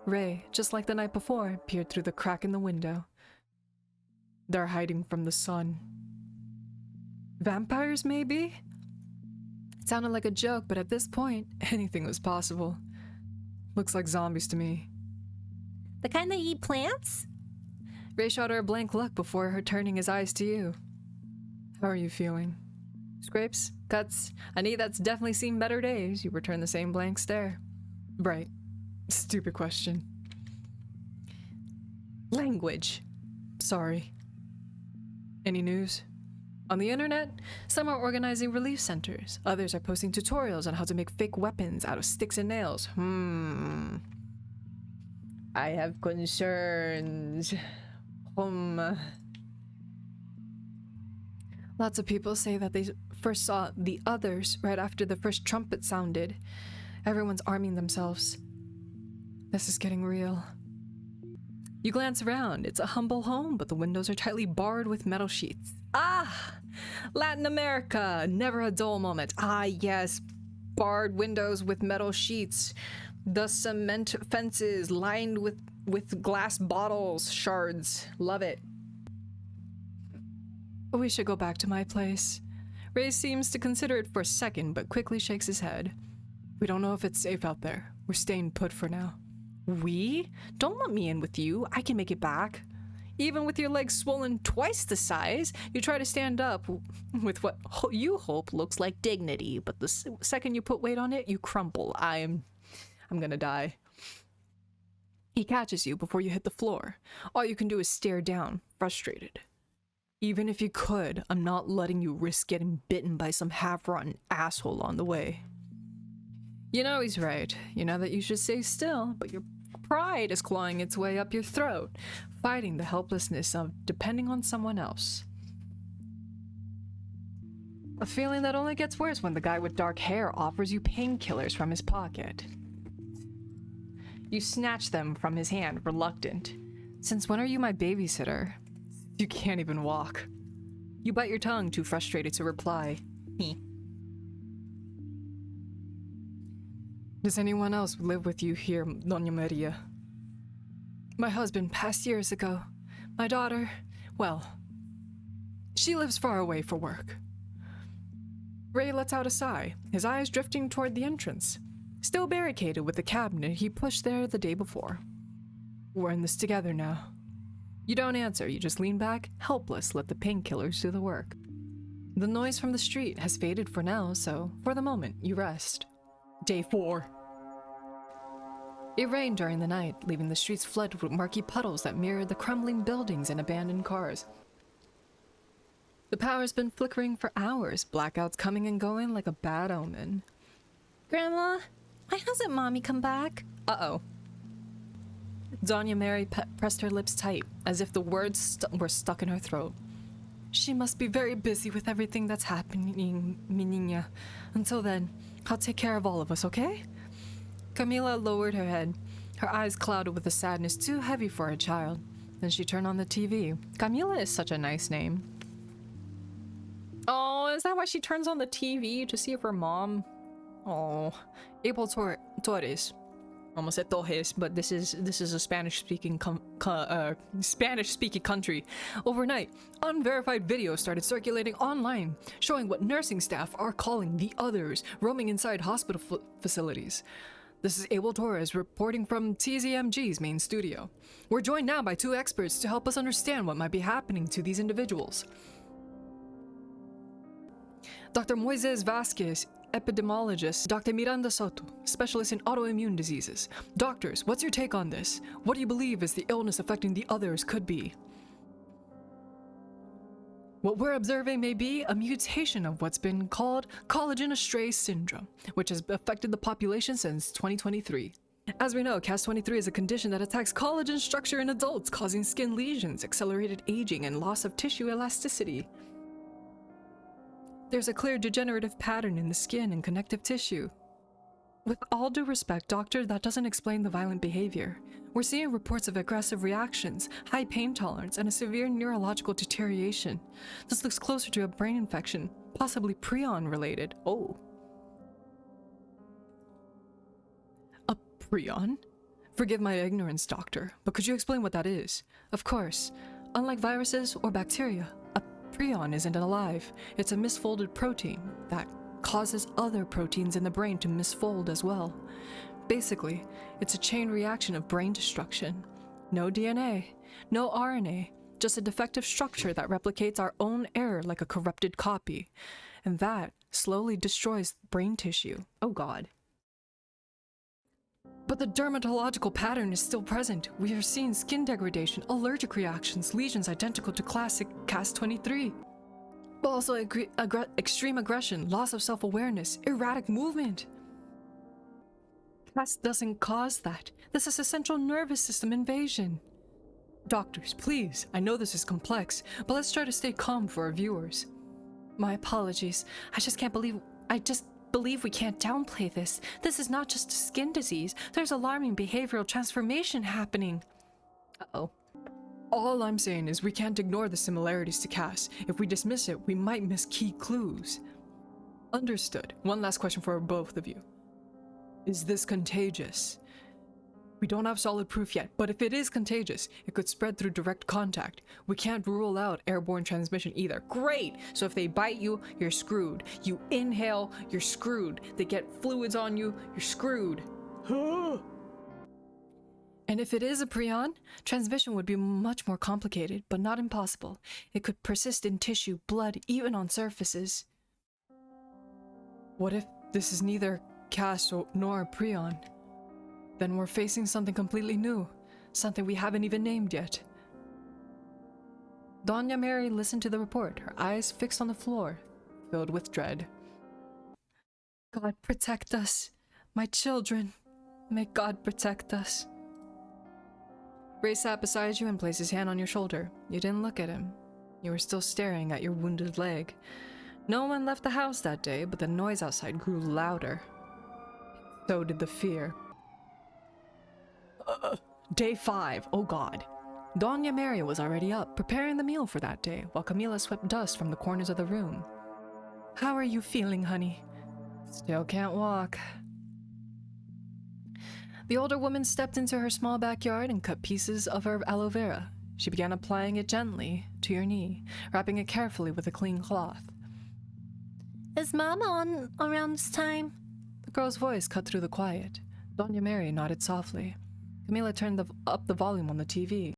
Ray, just like the night before, peered through the crack in the window. They're hiding from the sun. Vampires, maybe? It sounded like a joke, but at this point, anything was possible. Looks like zombies to me. The kind that eat plants? Ray shot her a blank look before her turning his eyes to you. How are you feeling? Scrapes? Cuts? I need that's definitely seen better days. You return the same blank stare. Right. Stupid question. Language. Sorry. Any news? On the internet, some are organizing relief centers. Others are posting tutorials on how to make fake weapons out of sticks and nails. I have concerns. Lots of people say that they first saw the others right after the first trumpet sounded. Everyone's arming themselves. This is getting real. You glance around. It's a humble home, but the windows are tightly barred with metal sheets. Ah! Latin America! Never a dull moment. Ah, yes. Barred windows with metal sheets. The cement fences lined with glass bottles, shards. Love it. We should go back to my place. Ray seems to consider it for a second, but quickly shakes his head. We don't know if it's safe out there. We're staying put for now. We? Don't let me in with you. I can make it back. Even with your legs swollen twice the size, you try to stand up with what you hope looks like dignity, but the second you put weight on it, you crumple. I'm gonna die. He catches you before you hit the floor. All you can do is stare down, frustrated. Even if you could, I'm not letting you risk getting bitten by some half-rotten asshole on the way. You know he's right. You know that you should stay still, but your pride is clawing its way up your throat, fighting the helplessness of depending on someone else. A feeling that only gets worse when the guy with dark hair offers you painkillers from his pocket. You snatch them from his hand, reluctant. Since when are you my babysitter? You can't even walk. You bite your tongue, too frustrated to reply. Does anyone else live with you here, Doña Maria? My husband passed years ago. My daughter, well, she lives far away for work. Ray lets out a sigh, his eyes drifting toward the entrance, still barricaded with the cabinet he pushed there the day before. We're in this together now. You don't answer, you just lean back, helpless, let the painkillers do the work. The noise from the street has faded for now, so for the moment, you rest. Day 4. It rained during the night, leaving the streets flooded with murky puddles that mirrored the crumbling buildings and abandoned cars. The power's been flickering for hours, blackouts coming and going like a bad omen. Grandma, why hasn't Mommy come back? Uh-oh. Doña Mary pressed her lips tight, as if the words were stuck in her throat. She must be very busy with everything that's happening, mi niña. Until then, I'll take care of all of us, okay? Camila lowered her head, her eyes clouded with a sadness too heavy for a child. Then she turned on the TV. Camila is such a nice name. Oh, is that why she turns on the TV to see if her mom... Oh, Abel Torres. Almost said Torres, but this is a Spanish-speaking country. Overnight, unverified videos started circulating online, showing what nursing staff are calling the others roaming inside hospital facilities. This is Abel Torres reporting from TZMG's main studio. We're joined now by 2 experts to help us understand what might be happening to these individuals. Dr. Moises Vasquez, epidemiologist, Dr. Miranda Soto, specialist in autoimmune diseases. Doctors, what's your take on this? What do you believe is the illness affecting the others could be? What we're observing may be a mutation of what's been called collagen estrase syndrome, which has affected the population since 2023. As we know, Cas23 is a condition that attacks collagen structure in adults, causing skin lesions, accelerated aging, and loss of tissue elasticity. There's a clear degenerative pattern in the skin and connective tissue. With all due respect, doctor, that doesn't explain the violent behavior. We're seeing reports of aggressive reactions, high pain tolerance, and a severe neurological deterioration. This looks closer to a brain infection, possibly prion-related. Oh. A prion? Forgive my ignorance, doctor, but could you explain what that is? Of course. Unlike viruses or bacteria, a prion isn't alive. It's a misfolded protein that causes other proteins in the brain to misfold as well. Basically, it's a chain reaction of brain destruction. No DNA, no RNA, just a defective structure that replicates our own error like a corrupted copy. and that slowly destroys brain tissue. Oh god. But the dermatological pattern is still present. We are seeing skin degradation, allergic reactions, lesions identical to classic CAS-23. But also extreme aggression, loss of self-awareness, erratic movement. CAS doesn't cause that. This is a central nervous system invasion. Doctors, please, I know this is complex, but let's try to stay calm for our viewers. My apologies. I just believe we can't downplay this. This is not just a skin disease. There's alarming behavioral transformation happening. Uh-oh. All I'm saying is we can't ignore the similarities to CAS. If we dismiss it, we might miss key clues. Understood. One last question for both of you. Is this contagious? We don't have solid proof yet, but if it is contagious, it could spread through direct contact. We can't rule out airborne transmission either. Great! So if they bite you, you're screwed. You inhale, you're screwed. They get fluids on you, you're screwed. And if it is a prion, transmission would be much more complicated, but not impossible. It could persist in tissue, blood, even on surfaces. What if this is neither CAS nor a prion? Then we're facing something completely new, something we haven't even named yet. Doña Mary listened to the report, her eyes fixed on the floor, filled with dread. God protect us, my children. May God protect us. Ray sat beside you and placed his hand on your shoulder. You didn't look at him. You were still staring at your wounded leg. No one left the house that day, but the noise outside grew louder. So did the fear. Day 5, oh god. Doña Mary was already up, preparing the meal for that day, while Camila swept dust from the corners of the room. How are you feeling, honey? Still can't walk. The older woman stepped into her small backyard and cut pieces of her aloe vera. She began applying it gently to your knee, wrapping it carefully with a clean cloth. Is Mama on around this time? The girl's voice cut through the quiet. Doña Mary nodded softly. Camila turned up the volume on the TV.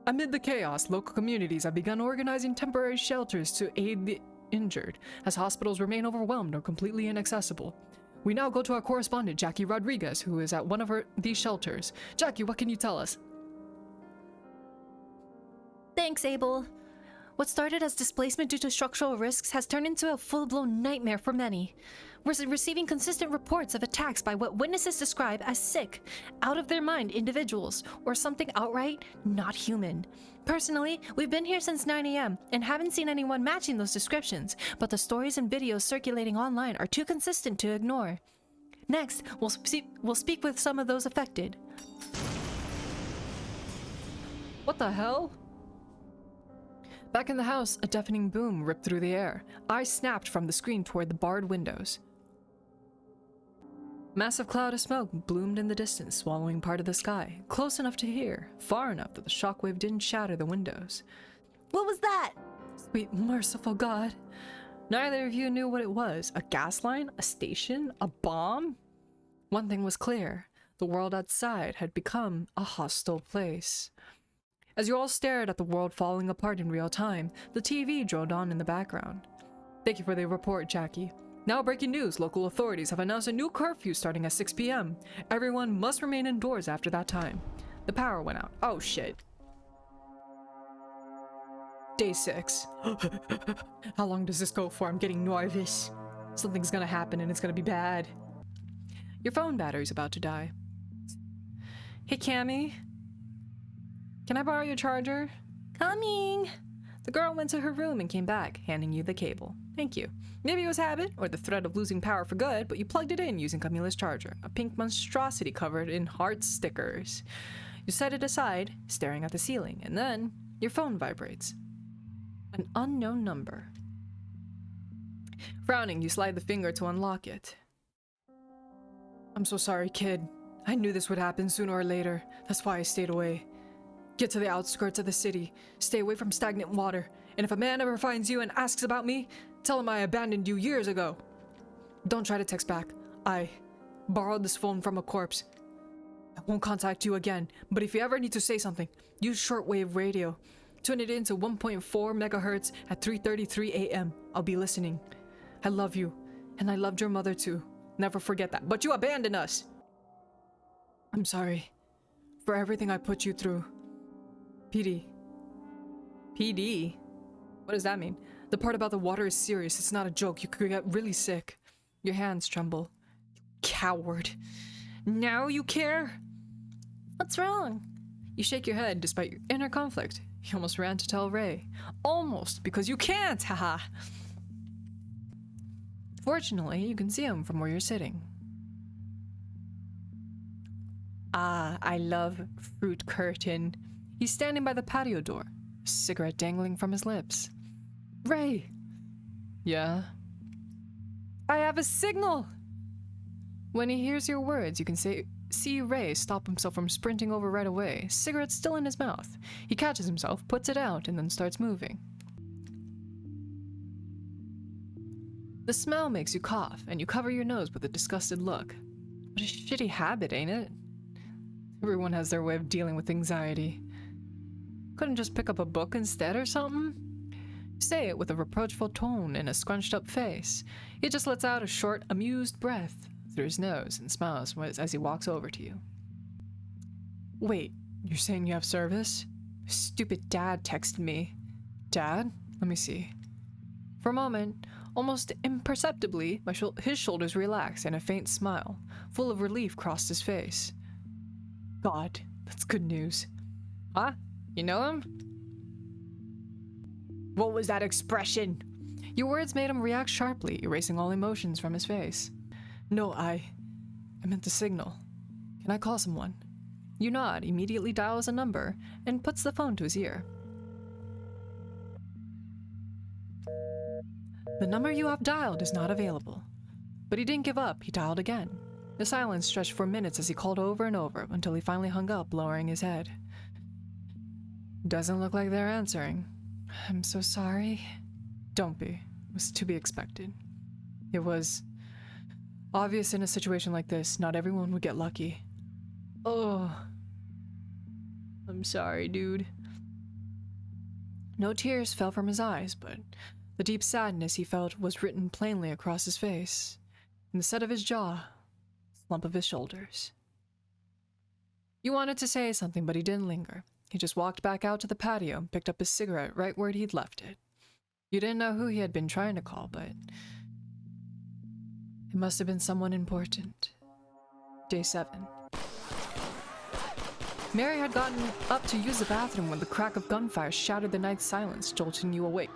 Amid the chaos, local communities have begun organizing temporary shelters to aid the injured, as hospitals remain overwhelmed or completely inaccessible. We now go to our correspondent, Jackie Rodriguez, who is at one of these shelters. Jackie, what can you tell us? Thanks, Abel. What started as displacement due to structural risks has turned into a full-blown nightmare for many. We're receiving consistent reports of attacks by what witnesses describe as sick, out-of-their-mind individuals, or something outright not human. Personally, we've been here since 9 a.m. and haven't seen anyone matching those descriptions, but the stories and videos circulating online are too consistent to ignore. Next, we'll speak with some of those affected. What the hell? Back in the house, a deafening boom ripped through the air. Eyes snapped from the screen toward the barred windows. Massive cloud of smoke bloomed in the distance, swallowing part of the sky, close enough to hear, far enough that the shockwave didn't shatter the windows. What was that? Sweet merciful God. Neither of you knew what it was. A gas line? A station? A bomb? One thing was clear. The world outside had become a hostile place. As you all stared at the world falling apart in real time, the TV droned on in the background. Thank you for the report, Jackie. Now breaking news, local authorities have announced a new curfew starting at 6 p.m. Everyone must remain indoors after that time. The power went out. Oh shit. Day 6. How long does this go for? I'm getting nervous. Something's gonna happen and it's gonna be bad. Your phone battery's about to die. Hey Cammy? Can I borrow your charger? Coming! The girl went to her room and came back, handing you the cable. Thank you. Maybe it was habit, or the threat of losing power for good, but you plugged it in using Camila's charger, a pink monstrosity covered in heart stickers. You set it aside, staring at the ceiling, and then your phone vibrates. An unknown number. Frowning, you slide the finger to unlock it. I'm so sorry, kid. I knew this would happen sooner or later. That's why I stayed away. Get to the outskirts of the city. Stay away from stagnant water. And if a man ever finds you and asks about me, tell him I abandoned you years ago. Don't try to text back. I borrowed this phone from a corpse. I won't contact you again, but if you ever need to say something, use shortwave radio. Tune it in to 1.4 megahertz at 3:33 a.m. I'll be listening. I love you, and I loved your mother too. Never forget that. But you abandoned us! I'm sorry for everything I put you through. PD. PD? What does that mean? The part about the water is serious. It's not a joke. You could get really sick. Your hands tremble. You coward. Now you care? What's wrong? You shake your head despite your inner conflict. You almost ran to tell Ray. Almost, because you can't, haha. Fortunately, you can see him from where you're sitting. Ah, I love Fruit Curtain. He's standing by the patio door, a cigarette dangling from his lips. Ray! Yeah? I have a signal! When he hears your words, you can see Ray stop himself from sprinting over right away, cigarette still in his mouth. He catches himself, puts it out, and then starts moving. The smell makes you cough, and you cover your nose with a disgusted look. What a shitty habit, ain't it? Everyone has their way of dealing with anxiety. Couldn't just pick up a book instead or something? Say it with a reproachful tone and a scrunched up face. He just lets out a short, amused breath through his nose and smiles as he walks over to you. Wait, you're saying you have service? Stupid dad texted me. Dad? Let me see. For a moment, almost imperceptibly, his shoulders relaxed and a faint smile, full of relief, crossed his face. God, that's good news. Huh? You know him? What was that expression? Your words made him react sharply, erasing all emotions from his face. No, I meant the signal. Can I call someone? You nod, immediately dials a number, and puts the phone to his ear. The number you have dialed is not available. But he didn't give up, he dialed again. The silence stretched for minutes as he called over and over until he finally hung up, lowering his head. Doesn't look like they're answering. I'm so sorry. Don't be. It was to be expected. It was obvious in a situation like this, not everyone would get lucky. Oh. I'm sorry, dude. No tears fell from his eyes, but the deep sadness he felt was written plainly across his face, in the set of his jaw, slump of his shoulders. You wanted to say something, but he didn't linger. He just walked back out to the patio and picked up his cigarette right where he'd left it. You didn't know who he had been trying to call, but it must have been someone important. Day 7. Mary had gotten up to use the bathroom when the crack of gunfire shattered the night's silence, jolting you awake.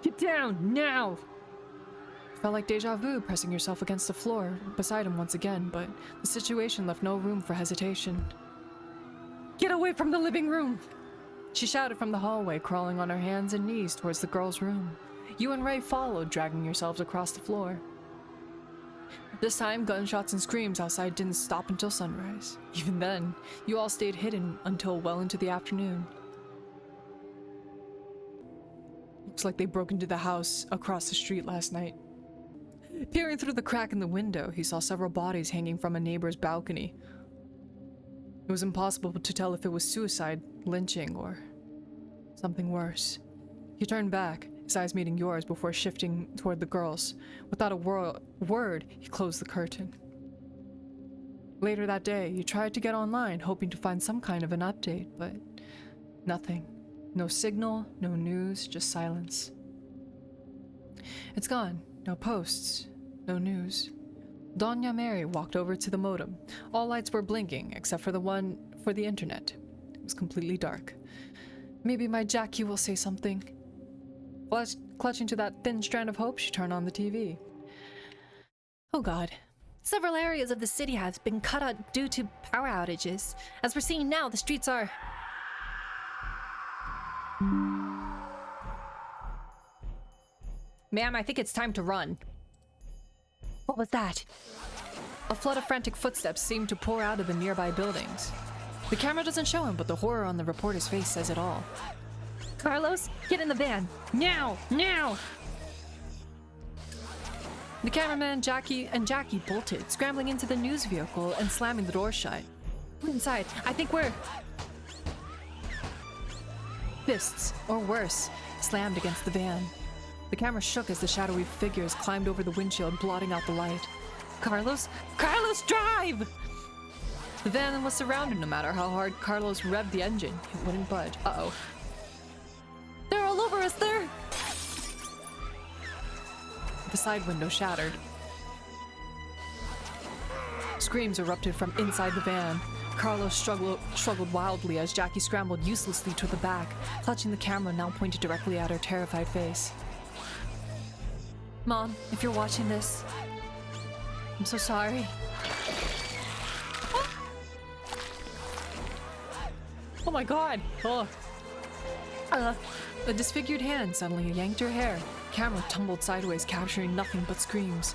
Get down, now! It felt like deja vu, pressing yourself against the floor beside him once again, but the situation left no room for hesitation. Get away from the living room! She shouted from the hallway, crawling on her hands and knees towards the girl's room. You and Ray followed, dragging yourselves across the floor. This time, gunshots and screams outside didn't stop until sunrise. Even then, you all stayed hidden until well into the afternoon. Looks like they broke into the house across the street last night. Peering through the crack in the window, he saw several bodies hanging from a neighbor's balcony. It was impossible to tell if it was suicide, lynching, or something worse. He turned back, his eyes meeting yours before shifting toward the girls. Without a word, he closed the curtain. Later that day, you tried to get online, hoping to find some kind of an update, but nothing. No signal, no news, just silence. It's gone. No posts, no news. Doña Mary walked over to the modem. All lights were blinking, except for the one for the internet. It was completely dark. Maybe my Jackie will say something. Clutching to that thin strand of hope, she turned on the TV. Oh God. Several areas of the city have been cut out due to power outages. As we're seeing now, the streets are... Ma'am, I think it's time to run. What was that? A flood of frantic footsteps seemed to pour out of the nearby buildings. The camera doesn't show him, but the horror on the reporter's face says it all. Carlos, get in the van. Now! Now! The cameraman, Jackie bolted, scrambling into the news vehicle and slamming the door shut. We're inside. I think we're... Fists, or worse, slammed against the van. The camera shook as the shadowy figures climbed over the windshield, blotting out the light. Carlos? Carlos, drive! The van was surrounded. No matter how hard Carlos revved the engine, it wouldn't budge. Uh-oh. They're all over us there! The side window shattered. Screams erupted from inside the van. Carlos struggled wildly as Jackie scrambled uselessly to the back, clutching the camera now pointed directly at her terrified face. Mom, if you're watching this, I'm so sorry. Oh my god! Oh. A disfigured hand suddenly yanked her hair. Camera tumbled sideways, capturing nothing but screams.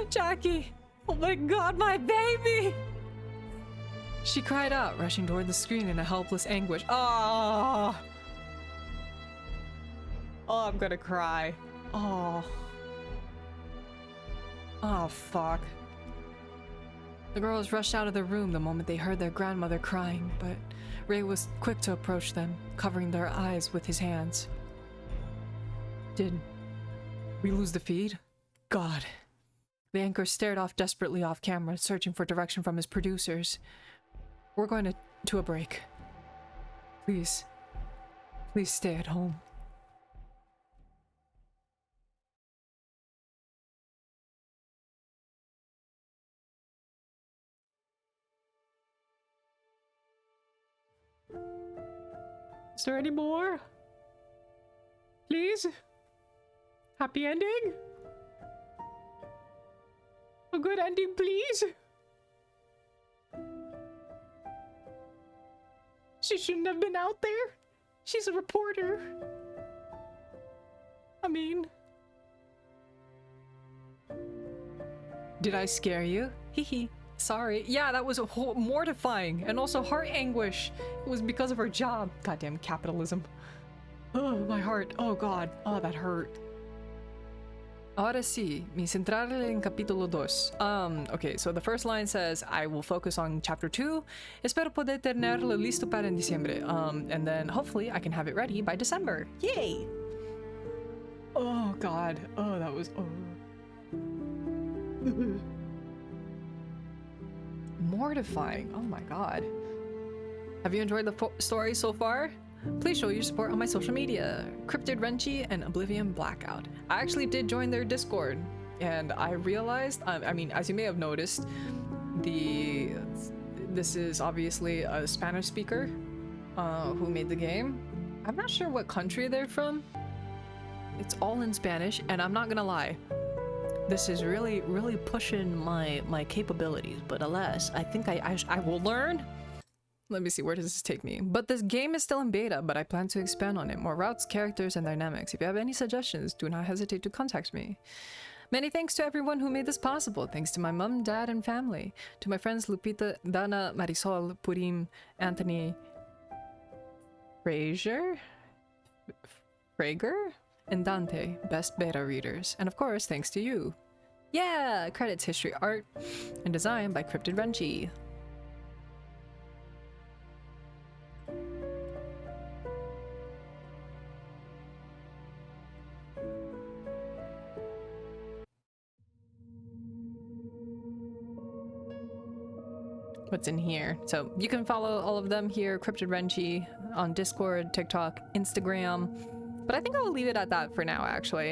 Jackie! Oh my god, my baby! She cried out, rushing toward the screen in a helpless anguish. Oh! Oh, I'm gonna cry. Oh. Oh, fuck. The girls rushed out of the room the moment they heard their grandmother crying, but Ray was quick to approach them, covering their eyes with his hands. Did we lose the feed? God. The anchor stared off desperately off camera, searching for direction from his producers. We're going to a break. Please. Please stay at home. Is there any more? Please? Happy ending? A good ending, please? She shouldn't have been out there. She's a reporter. I mean... Did I scare you? Hee. Sorry. Yeah, that was mortifying and also heart anguish. It was because of her job. Goddamn capitalism. Oh, my heart. Oh, God. Oh, that hurt. Ahora sí, mi centrarle en capítulo 2. Okay, so the first line says, I will focus on chapter 2. Espero poder tenerlo listo para en diciembre. And then hopefully I can have it ready by December. Yay! Oh, God. Oh, that was... Oh. Mortifying. Oh my god. Have you enjoyed the story so far? Please show your support on my social media, Cryptid Renchi and Oblivion Blackout. I actually did join their Discord, and I realized, I mean, as you may have noticed, this is obviously a Spanish speaker who made the game. I'm not sure what country they're from. It's all in Spanish, and I'm not gonna lie. This is really pushing my capabilities, but alas, I think I will learn. Let me see, where does this take me? But this game is still in beta, but I plan to expand on it. More routes, characters, and dynamics. If you have any suggestions, do not hesitate to contact me. Many thanks to everyone who made this possible. Thanks to my mom, dad, and family. To my friends Lupita, Dana, Marisol, Purim, Anthony, Fraser, and Dante, best beta readers. And of course, thanks to you. Yeah! Credits, history, art, and design by Cryptid Renchi. What's in here? So you can follow all of them here, Cryptid Renchi, on Discord, TikTok, Instagram. But I think I will leave it at that for now, actually.